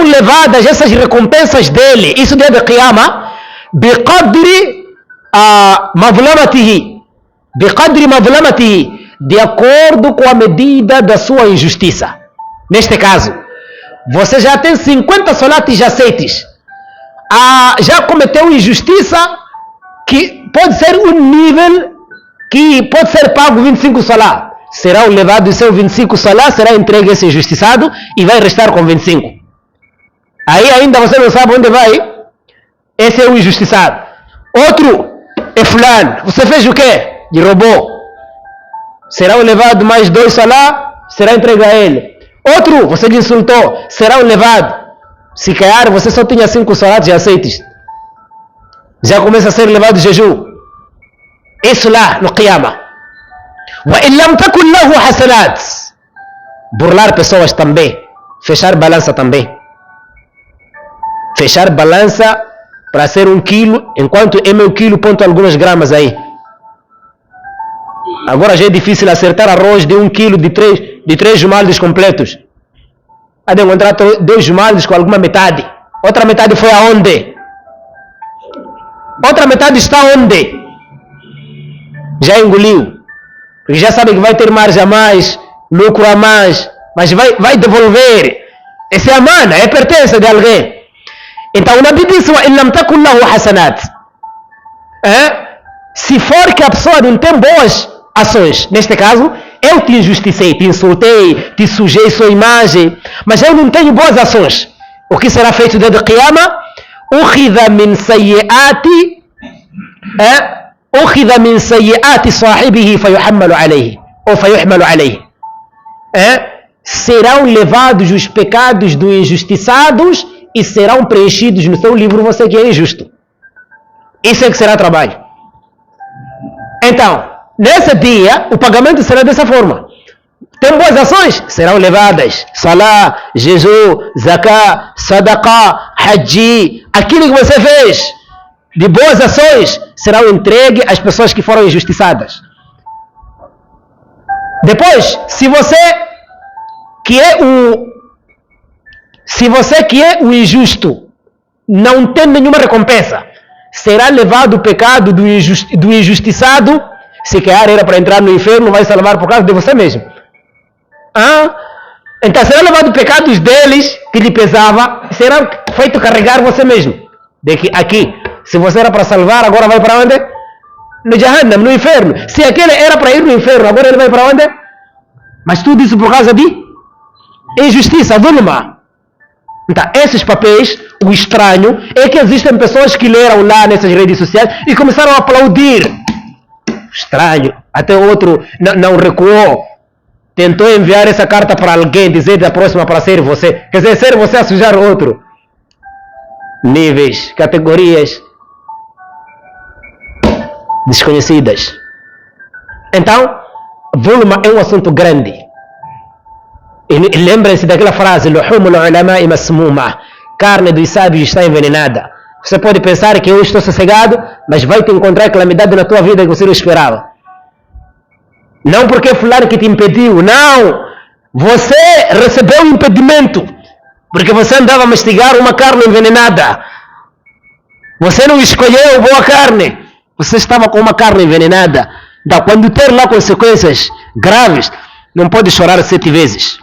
levadas essas recompensas dele, isso dia de Qiyamah, بقدر مظلمته, de acordo com a medida da sua injustiça. Neste caso, você já tem 50 salates aceites, já cometeu injustiça que pode ser um nível que pode ser pago 25 salat. Será levado o seu 25 salat, será entregue esse injustiçado e vai restar com 25. Aí ainda você não sabe onde vai. Esse é o injustiçado. Outro é fulano. Você fez o quê? De roubou. Será levado mais 2 salat, será entregue a ele. Outro, você lhe insultou, será levado. Se calhar você só tinha 5 salates e aceites, já começa a ser levado de jejum. Isso lá no Qiyamah. وإن لم تكن له حسنات. Burlar pessoas também. Fechar balança também. Fechar balança para ser 1 quilo, enquanto é meio quilo, ponto algumas gramas aí. Agora já é difícil acertar arroz de 1 quilo de 3 jumaldes completos. Há de encontrar 2 jumaldes com alguma metade. Outra metade foi aonde? Outra metade está onde? Já engoliu. Porque já sabe que vai ter margem a mais, lucro a mais, mas vai devolver. Essa é a mana, é pertença de alguém. Então o Nabi disse: وَإِنْ لَمْ تَكُنْ لَهُ حَسَنَاتٍ. Se for que a pessoa não tem boas ações, neste caso, eu te injusticei, te insultei, te sujei sua imagem, mas eu não tenho boas ações. O que será feito dia de Qiyamah? أُخِذَ مِنْ سَيِّئَاتِ صَاحِبِهِ فَيُحَمَّلُ عَلَيْهِ ou فَيُحْمَلُ عَلَيْهِ. Serão levados os pecados dos injustiçados e serão preenchidos no seu livro, você que é injusto. Isso é que será trabalho. Então, nesse dia, o pagamento será dessa forma. Tem boas ações? Serão levadas. Salah, jejum, zakah, sadaqah, hajji. Aquilo que você fez de boas ações serão entregues às pessoas que foram injustiçadas. Depois, se você que é o injusto não tem nenhuma recompensa, será levado o pecado do injustiçado Se Keara era para entrar no inferno, vai salvar por causa de você mesmo. Então será levado pecados deles que lhe pesava, será feito carregar você mesmo. Aqui, se você era para salvar, agora vai para onde? No Jahannam, no inferno. Se aquele era para ir no inferno, agora ele vai para onde? Mas tudo isso por causa de injustiça, dhulma. Então, esses papéis, o estranho é que existem pessoas que leram lá nessas redes sociais e começaram a aplaudir. Estranho. Até outro não recuou. Tentou enviar essa carta para alguém, dizer da próxima para ser você. Quer dizer, ser você a sujar outro. Níveis, categorias desconhecidas. Então, dhulma é um assunto grande. E lembrem-se daquela frase: luhumul ulama'i masmuma. Carne dos sábios está envenenada. Você pode pensar que eu estou sossegado, mas vai te encontrar calamidade na tua vida que você não esperava. Não porque fulano que te impediu, não. Você recebeu um impedimento porque você andava a mastigar uma carne envenenada. Você não escolheu boa carne, você estava com uma carne envenenada. Então, quando ter lá consequências graves, não pode chorar 7 vezes.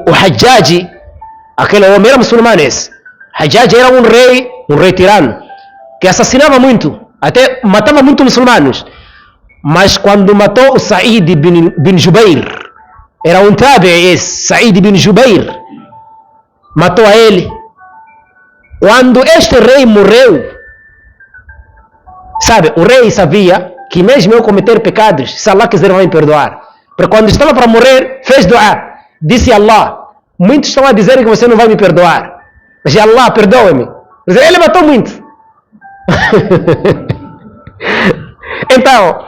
O Hajjaj, aquele homem era muçulmano esse. Hajjaj era um rei tirano, que assassinava muito, até matava muito muçulmanos. Mas quando matou o Sa'id bin Jubair, era um tabi esse, Sa'id bin Jubair, matou a ele. Quando este rei morreu, sabe, o rei sabia que mesmo eu cometer pecados, se Allah quiser vai me perdoar. Porque quando estava para morrer, fez dua, disse a Allah: muitos estão a dizer que você não vai me perdoar, mas Allah, perdoa-me. Mas ele matou muito. Então,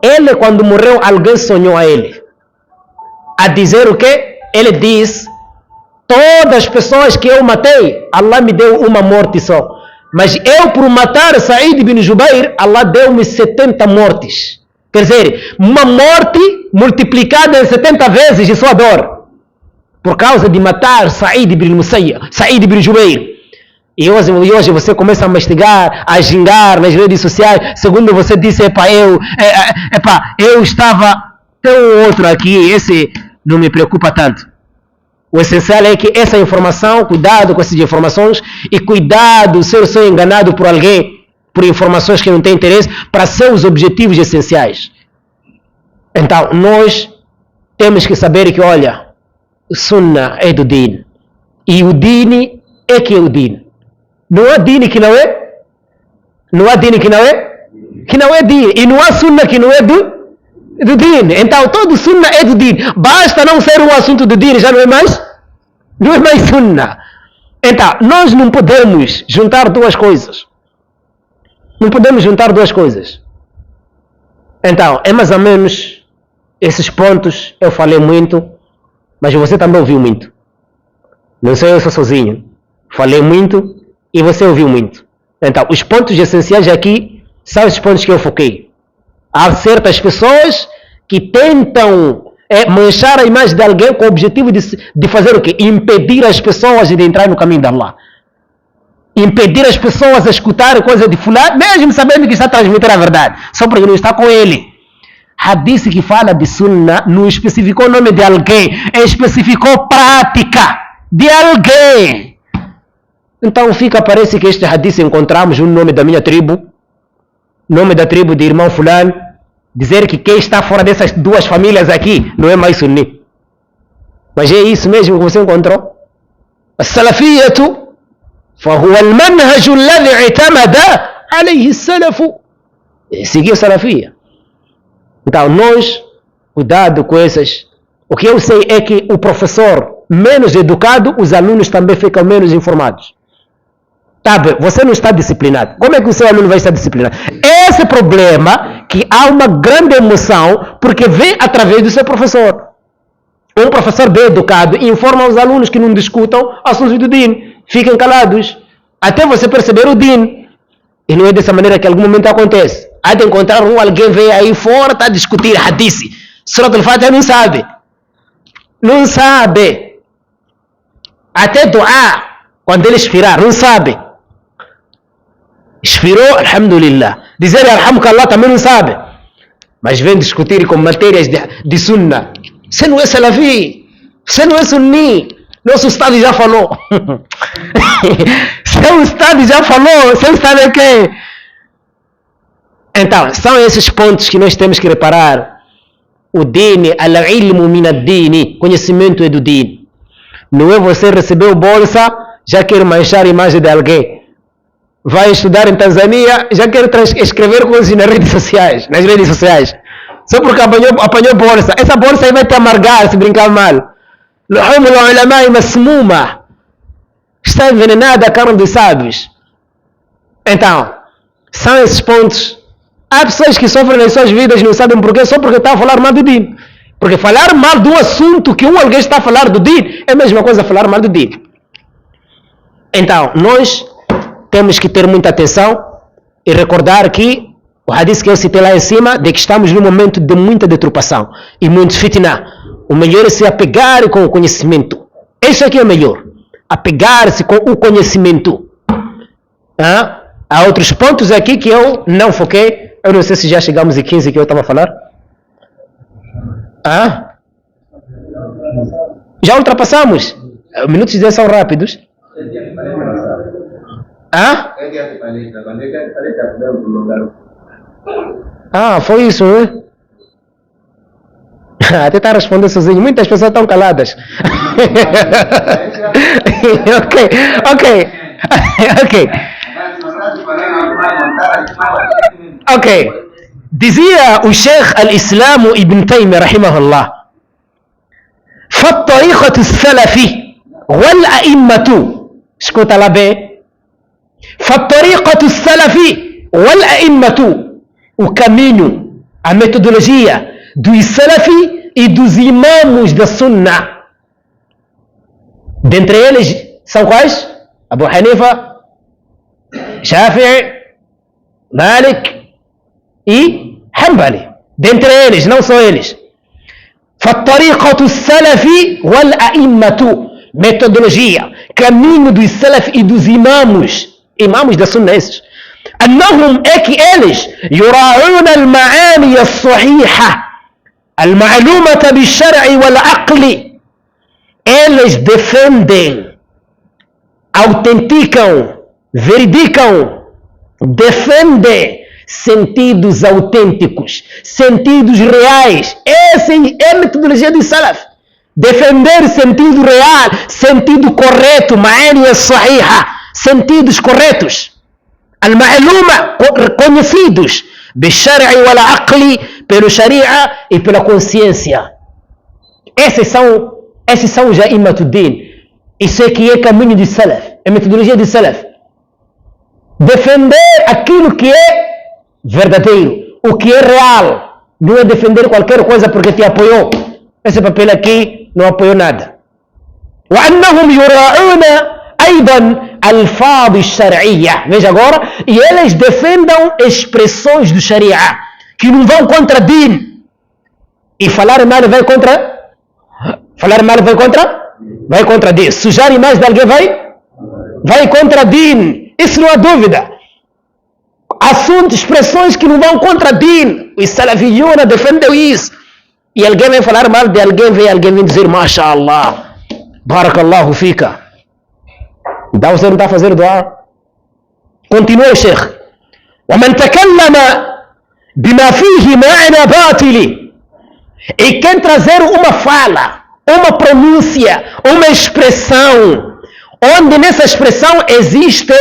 ele quando morreu, alguém sonhou a ele, a dizer o quê? Ele diz: todas as pessoas que eu matei, Allah me deu uma morte só. Mas eu, por matar Sa'id bin Jubair, Allah deu-me 70 mortes. Quer dizer, uma morte multiplicada em 70 vezes de sua dor. Por causa de matar Sa'id bin Jubair. E hoje você começa a mastigar, a gingar nas redes sociais. Segundo você disse, eu estava... Tem um outro aqui, esse não me preocupa tanto. O essencial é que essa informação, cuidado com essas informações e cuidado se eu sou enganado por alguém, por informações que não têm interesse, para seus objetivos essenciais. Então, nós temos que saber que, olha, o Sunnah é do Din. E o Din é que é o Din. Não há Din que não é? Não há Din que não é? Que não é Din. E não há Sunnah que não é do Din. Então todo Sunnah é do Din. Basta não ser um assunto do Din, já não é mais Sunnah. Então nós não podemos juntar duas coisas. Não podemos juntar duas coisas. Então é mais ou menos esses pontos. Eu falei muito, mas você também ouviu muito. Não sei, eu sou sozinho. Falei muito e você ouviu muito. Então os pontos essenciais aqui são os pontos que eu foquei. Há certas pessoas que tentam manchar a imagem de alguém com o objetivo de fazer o quê? Impedir as pessoas de entrar no caminho de Allah. Impedir as pessoas a escutar coisa de fulano, mesmo sabendo que está a transmitir a verdade, só porque não está com ele. Hadith que fala de Sunnah não especificou o nome de alguém, especificou prática de alguém. Então parece que este hadith encontramos o nome da minha tribo, nome da tribo de irmão fulano, dizer que quem está fora dessas duas famílias aqui não é mais sunni. Mas é isso mesmo que você encontrou? As-salafiyatu fahuwa al-manhaj alladhi i'tamada alayhi as-salafu. Seguiu a salafia. Então nós, cuidado com essas. O que eu sei é que o professor menos educado, os alunos também ficam menos informados. Você não está disciplinado. Como é que o seu aluno vai estar disciplinado? Esse problema que há uma grande emoção porque vem através do seu professor. Um professor bem educado informa os alunos que não discutam assuntos do Din. Fiquem calados até você perceber o Din. E não é dessa maneira que em algum momento acontece. Há de encontrar alguém vem aí fora, está a discutir hadith. Surat al-Fatiha não sabe. Não sabe. Até dua, quando ele expirar, não sabe. expirou, alhamdulillah. Dizer alhamdulillah também não sabe. Mas vem discutir com matérias de sunnah. Você não é salafi, você não é sunni. Nosso Estado já falou. Seu Estado já falou, seu Estado é quem? Então, são esses pontos que nós temos que reparar. O dini, al-ilmu min ad-dini, conhecimento é do dini. Não é você recebeu bolsa, já quer manchar a imagem de alguém. Vai estudar em Tanzânia, já quer escrever coisas nas redes sociais. Só porque apanhou bolsa. Essa bolsa aí vai te amargar se brincar mal. Está envenenada a carne dos sábios. Então, são esses pontos. Há pessoas que sofrem nas suas vidas e não sabem porquê, só porque estão a falar mal do din. Porque falar mal do assunto que alguém está a falar do din é a mesma coisa falar mal do din. Então, nós temos que ter muita atenção e recordar que o hadith que eu citei lá em cima, de que estamos num momento de muita deturpação e muito fitna. O melhor é se apegar com o conhecimento. Isso aqui é o melhor. Apegar-se com o conhecimento. Há outros pontos aqui que eu não foquei. Eu não sei se já chegamos em 15 que eu estava a falar. Já ultrapassamos. Minutos de são rápidos. Foi isso, né? Até está a responder sozinho. Muitas pessoas estão caladas. Ok. Dizia o Sheikh al-Islam Ibn Taymiyyah rahimahullah: فالطريقة السلفي والأئمة. escuta lá bem. فالطريقة السلفي والأئمة. O caminho, a metodologia dos salafi e dos imamos da sunnah. Dentre eles são quais? Abu Hanifa, Shafi'i, Malik e Hanbali. Dentre eles, não só eles. فالطريقة السلفي والأئمة. Metodologia, caminho dos salaf e dos imamos da sunnah esses. أنهم é que eles يراعون المعاني الصحيحة المعلومة بالشرع والعقل. Eles defendem, autenticam, veridicam, defendem sentidos autênticos, sentidos reais. Essa é a metodologia do salaf. Defender sentido real, sentido correto, ma'ani as-sahiha, sentidos corretos. Al-ma'luma, conhecidos, bi-shar'i wal-aqli, pelo sharia e pela consciência. Esses são já imatuddin. Isso é que é caminho de salaf, é metodologia de salaf. Defender aquilo que é verdadeiro, o que é real. Não é defender qualquer coisa porque te apoiou. Esse papel aqui não apoiou nada. وأنهم يراعون أيضا الفاظ الشرعية. Veja agora, e eles defendem expressões do sharia que não vão contra din. E falar mal vai contra? Falar mal vai contra? Vai contra din. Sujar mais de alguém vai contra din. Isso não há dúvida. Assuntos, expressões que não vão contra din. Os salafiyuna defendem isso. E alguém vai falar mal de alguém, alguém vem dizer MashaAllah, Barakallahu fika. Então você não está a fazer dua. Continua o Sheikh. ومن تكلم بما فيه معنى باطل. E quem trazer uma fala, uma pronúncia, uma expressão, onde nessa expressão existe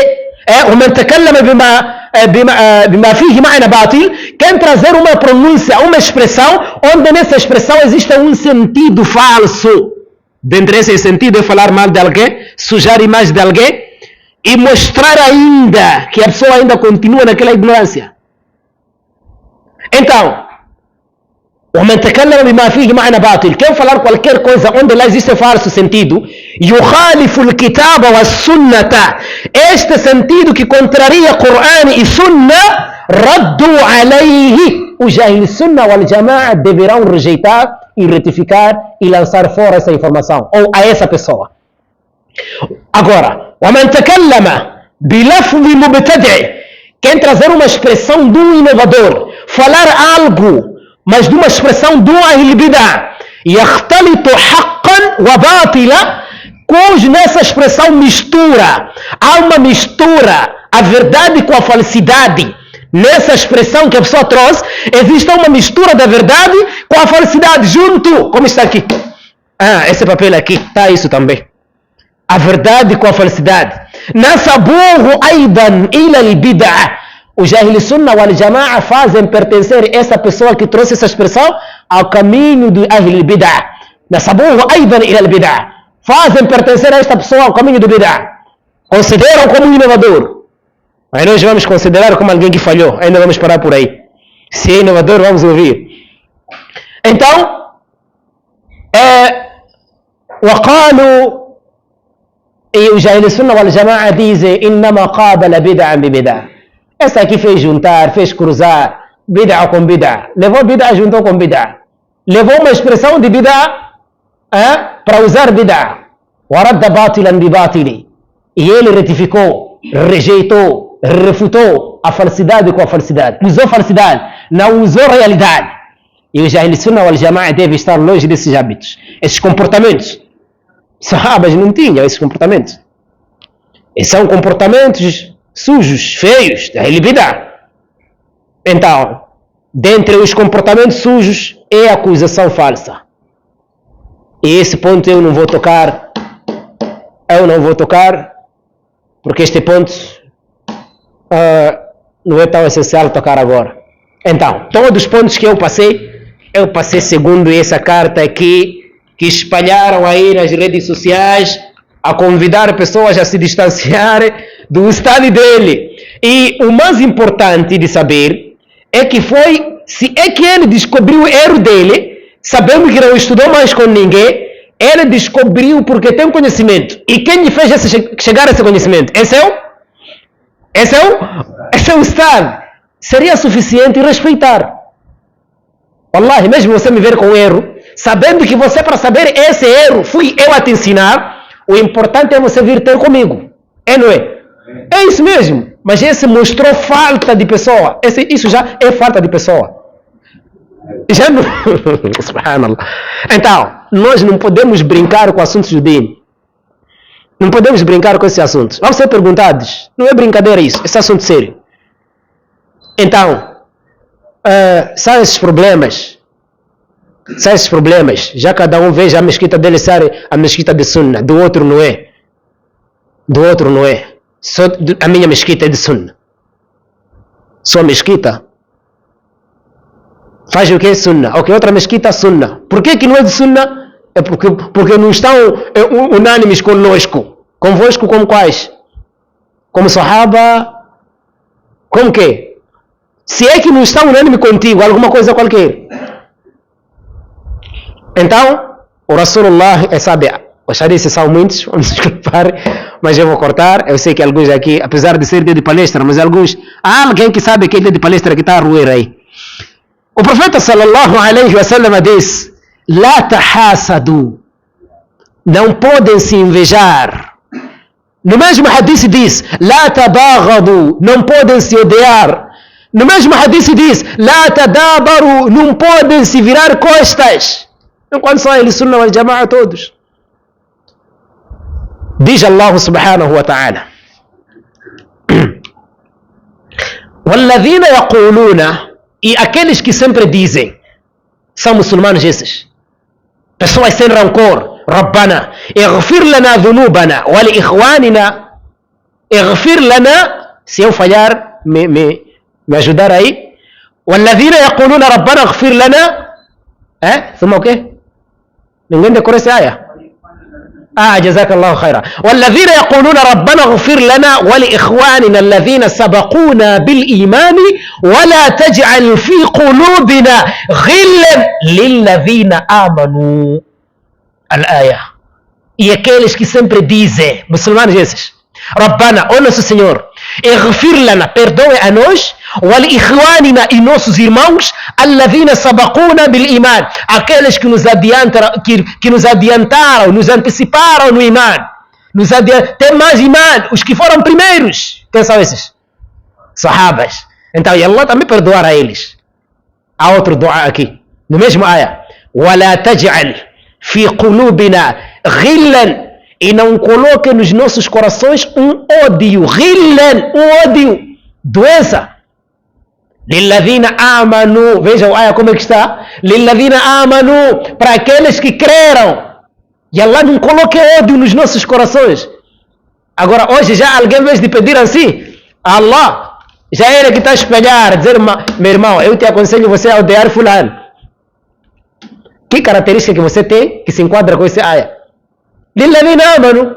ومن تكلم بما فيه معنى باطل. Quem trazer uma pronúncia, uma expressão, onde nessa expressão existe um sentido falso. Dentro desse sentido é falar mal de alguém, sujar a imagem de alguém e mostrar ainda que a pessoa ainda continua naquela ignorância. Então, ومن تكلم بما فيه معنى باطل. Quem falar qualquer coisa onde lá existe falso sentido, يخالف الكتاب والسنة. Este sentido que contraria Coran e Sunna, ردوا عليه. Os Jahil Sunna wal Jama'a deverão rejeitar e retificar e lançar fora essa informação ou a essa pessoa. Agora, ومن تكلم بلفظ مبتدع. quem trazer uma expressão de um inovador, falar algo, mas de uma expressão de um ahl bid'ah, يختلط حقا وباطلا, cujo nessa expressão mistura, há uma mistura, a verdade com a falsidade. Nessa expressão que a pessoa trouxe, existe uma mistura da verdade com a falsidade junto. Como está aqui? Esse papel aqui, está isso também. A verdade com a falsidade. Nasabuhu aidan ila al-bid'ah. Os Ahl Sunnah wal Jama'a fazem pertencer essa pessoa que trouxe essa expressão ao caminho do Ahl Bid'ah. Nasabuhu aidan ila al-bid'ah. Fazem pertencer a esta pessoa ao caminho do bid'ah. Consideram como um inovador. Aí nós vamos considerar como alguém que falhou. Ainda vamos parar por aí. Se é inovador, vamos ouvir. Então, وقالوا, e os Ahl Sunnah wal Jama'a dizem, إنما قابل بدعا ببدعة. Essa aqui fez juntar, fez cruzar, bid'ah com bid'ah. Levou bid'ah, juntou com bid'ah. Levou uma expressão de bid'ah para usar bid'ah. وَرَدَّ بَاطِلًا بِبَاطِلِ. E ele retificou, rejeitou, refutou a falsidade com a falsidade. Usou falsidade, não usou realidade. E os Ahl Sunnah wal Jama'a devem estar longe desses hábitos, esses comportamentos. Sahabas não tinham esses comportamentos. E são comportamentos sujos, feios, da Ahl Bid'ah. Então, dentre os comportamentos sujos é a acusação falsa. E esse ponto eu não vou tocar. Porque este ponto não é tão essencial tocar agora. Então, todos os pontos que eu passei segundo essa carta aqui, que espalharam aí nas redes sociais, a convidar pessoas a se distanciarem do estado dele. E o mais importante de saber é que se é que ele descobriu o erro dele, sabendo que não estudou mais com ninguém, ele descobriu porque tem conhecimento. E quem lhe fez chegar a esse conhecimento? Esse é o Ustad. Seria suficiente respeitar. Wallahi, mesmo você me ver com erro, sabendo que você, para saber esse erro, fui eu a te ensinar, o importante é você vir ter comigo. Não é? É isso mesmo. Mas esse mostrou falta de pessoa. Isso já é falta de pessoa. Já não... Subhanallah. Então, nós não podemos brincar com assuntos do din. Não podemos brincar com esses assuntos. Vamos ser perguntados. Não é brincadeira isso. Esse assunto sério. Então, são esses problemas. Já cada um veja a mesquita dele ser a mesquita de Sunnah. Do outro não é. Só a minha mesquita é de Sunnah. Sua mesquita faz o que é Sunnah. Ok, outra mesquita Sunnah. Por que não é de Sunnah? É porque não estão unânimes conosco. Convosco como quais? Como Sahaba? Como que? Se é que não estão unânimes contigo, alguma coisa qualquer. Então, o Rasulullah é sábio. Os hadiths são muitos, vamos desculpar, mas eu vou cortar. Eu sei que alguns aqui, apesar de ser dia de palestra, mas alguns, há alguém que sabe que é dia de palestra que está a roer aí. O profeta sallallahu alaihi wa sallam diz: La tahassadu. Não podem se invejar. No mesmo hadith diz: La tabaghadu. Não podem se odiar. No mesmo hadith diz: La tadabaru. Não podem se virar costas. Enquanto são Ahl Sunnah wal Jama'a todos. Diz Allah subhanahu wa ta'ala: وَالَّذِينَ يَقُولُونَ. E aqueles que sempre dizem, são muçulmanos esses, pessoas sem rancor. ربنا اغفر لنا ذنوبنا ولإخواننا. اغفر لنا, se eu falhar, me ajudar aí. والذين يقولون ربنا اغفر لنا. ثم o quê? Ninguém decorou essa área? جزاك الله خيرا. والذين يقولون ربنا اغفر لنا ولإخواننا الذين سبقونا بالإيمان ولا تجعل في قلوبنا غلا للذين آمنوا. الآية. E aqueles que sempre dizem, muçulmanos esses, Rabbana, ó nosso Senhor, اغفر لنا, perdoe a nós, ولإخواننا, e nossos irmãos, الذين سبقونا بالإيمان, aqueles que nos adiantaram, nos anteciparam no iman, tem mais iman, os que foram primeiros. Quem são esses? sahabas. Então, e Allah também perdoará eles. Há outro dua aqui, no mesmo ayah. وَلَا تَجْعَلْ فِي قُلُوبِنَا غِلًّا. E não coloque nos nossos corações um ódio, غِلًّا, um ódio, doença. لِلَّذِينَ آمَنُوا. Vejam o ayah como é que está. لِلَّذِينَ آمَنُوا, para aqueles que creram. E Allah não coloque ódio nos nossos corações. Agora, hoje já alguém, em vez de pedir assim, Allah, já era que está a espelhar, dizer, meu irmão, eu te aconselho você a odiar fulano. Que característica que você tem que se enquadra com esse ayah? Lilladhina amanu.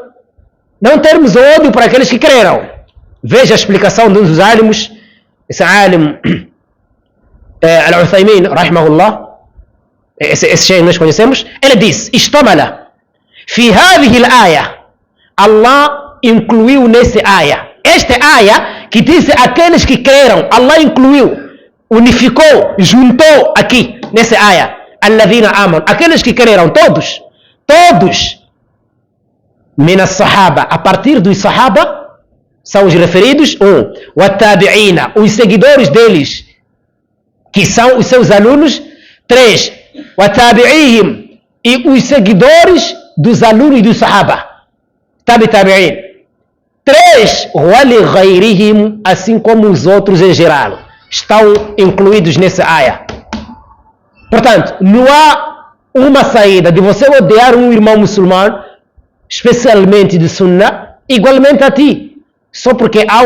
Não termos ódio para aqueles que creram. Veja a explicação de um dos alimos, esse alim, Al-Uthaymin, rahimahullah, esse cheio nós conhecemos, ele diz, Ishtamala, fi hadhihi al-ayah, Allah incluiu nesse ayah. Este ayah que diz aqueles que creram, Allah incluiu, unificou, juntou aqui nesse ayah. Alladhina amanu, aqueles que creram, todos, min as-sahaba, a partir dos sahaba, são os referidos, wat-tabi'ina, os seguidores deles, que são os seus alunos, 3, wat-tabi'ihim, e os seguidores dos alunos dos sahaba, tabi'in, 3, wali ghayrihim, assim como os outros em geral, estão incluídos nessa ayah. Portanto, não há uma saída de você odiar um irmão muçulmano, especialmente de Sunnah, igualmente a ti, só porque há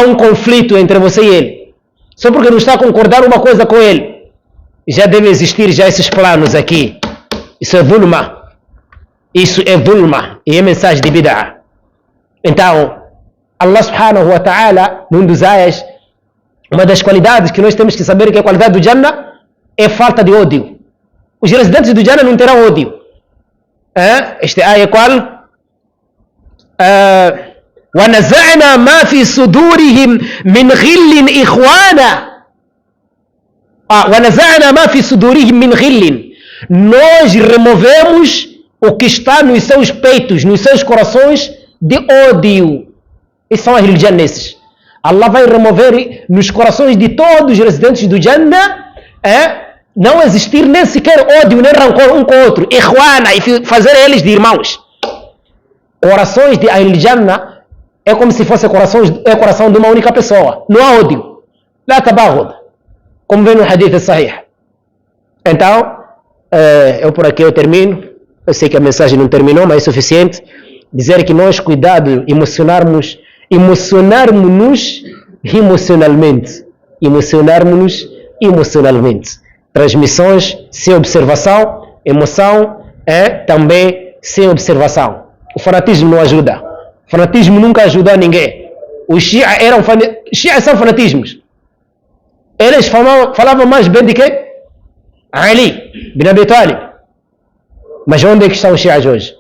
um conflito entre você e ele, só porque não está a concordar uma coisa com ele. Já deve existir já esses planos aqui. Isso é dhulma, e é mensagem de bid'ah. Então, Allah subhanahu wa ta'ala, num dos ayas, uma das qualidades que nós temos que saber que é a qualidade do Jannah, é falta de ódio. Os residentes do Jannah não terão ódio. Este ayah é qual? وَنَزَعْنَا مَا فِي صُدُورِهِمْ مِنْ غِلٍّ إِخْوَانًا. وَنَزَعْنَا مَا فِي صُدُورِهِمْ مِنْ غِلٍّ. Nós removemos o que está nos seus peitos, nos seus corações, de ódio. Esses são as religiões. Allah vai remover nos corações de todos os residentes do Jannah, não existir nem sequer ódio, nem rancor um com o outro, ikhwana, e fazer eles de irmãos. Orações de Al-Jannah é como se fosse coração de uma única pessoa, não há ódio, la tabaghud, como vem no hadith sahih. Então, eu por aqui eu termino. Eu sei que a mensagem não terminou, mas é suficiente dizer que nós, cuidado, emocionarmos emocionalmente. Transmissões sem observação, emoção também sem observação. O fanatismo não ajuda. O fanatismo nunca ajudou ninguém. Os Shias são fanatismos. Eles falavam mais bem de quem? Ali, bin Abi Talib. Mas onde é que estão os Shias hoje?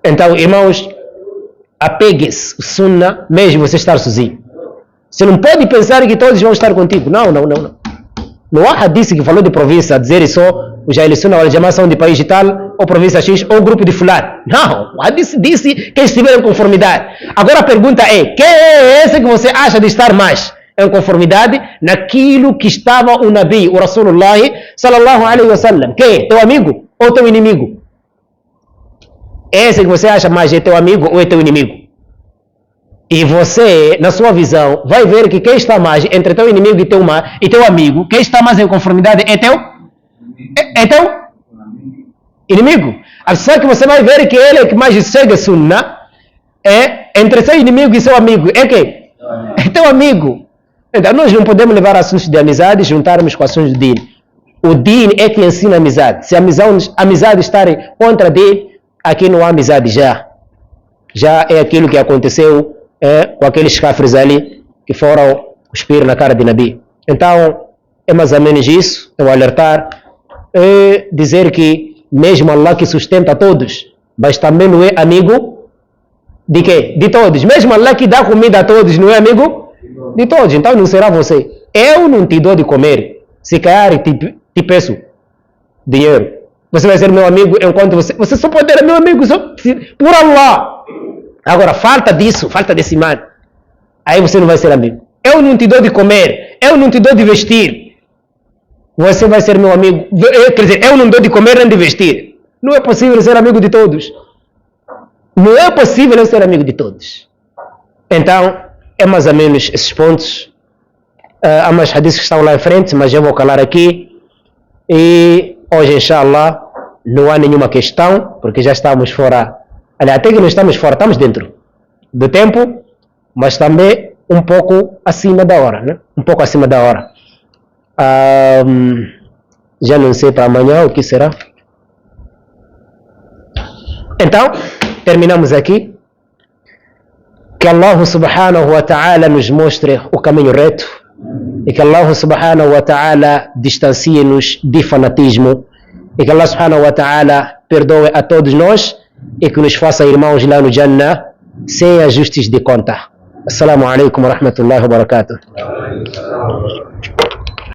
Então, irmãos, apegue-se o Sunnah, mesmo você estar sozinho. Você não pode pensar que todos vão estar contigo. Não. Não há hadith que falou de província, a dizer só os Ahl Sunnah wal Jamaah são de país de tal, ou província X, ou grupo de fulano. Não, o hadith disse que estiveram em conformidade. Agora a pergunta é, quem é esse que você acha de estar mais em conformidade naquilo que estava o Nabi, o Rasulullah sallallahu alaihi wasallam? Quem é? Teu amigo ou teu inimigo? Esse que você acha mais é teu amigo ou é teu inimigo? E você, na sua visão, vai ver que quem está mais entre teu inimigo e teu amigo, quem está mais em conformidade é teu inimigo. Só que você vai ver que ele é que mais segue a Sunnah, entre seu inimigo e seu amigo. É quem? É teu amigo. Então nós não podemos levar assuntos de amizade e juntarmos com assuntos do Din. O Din é que ensina amizade. Se a amizade estar contra Din, aqui não há amizade já. Já é aquilo que aconteceu com aqueles cafres ali que foram cuspir na cara de Nabi. Então, é mais ou menos isso, eu alertar, dizer que mesmo Allah que sustenta todos, mas também não é amigo de quê? De todos. Mesmo Allah que dá comida a todos, não é amigo de todos. Então não será você. Eu não te dou de comer. Se cair, te peço dinheiro. Você vai ser meu amigo enquanto você só pode ser meu amigo por Allah. Agora, falta desse mal. Aí você não vai ser amigo. eu não te dou de comer, eu não te dou de vestir, você vai ser meu amigo. Quer dizer, eu não dou de comer nem de vestir. Não é possível ser amigo de todos. Não é possível eu ser amigo de todos. Então, é mais ou menos esses pontos. Há mais hadiths que estão lá em frente, mas eu vou calar aqui. E hoje, inshallah, não há nenhuma questão, porque já estamos fora. Aliás, até que não estamos fora, estamos dentro do tempo, mas também um pouco acima da hora, né? Um pouco acima da hora. Já não sei para amanhã o que será. Então, terminamos aqui. Que Allah subhanahu wa ta'ala nos mostre o caminho reto e que Allah subhanahu wa ta'ala distancie-nos de fanatismo e que Allah subhanahu wa ta'ala perdoe a todos nós e que nos faça irmãos lá no Jannah sem ajustes de conta. Assalamu alaikum wa rahmatullahi wa barakatuh.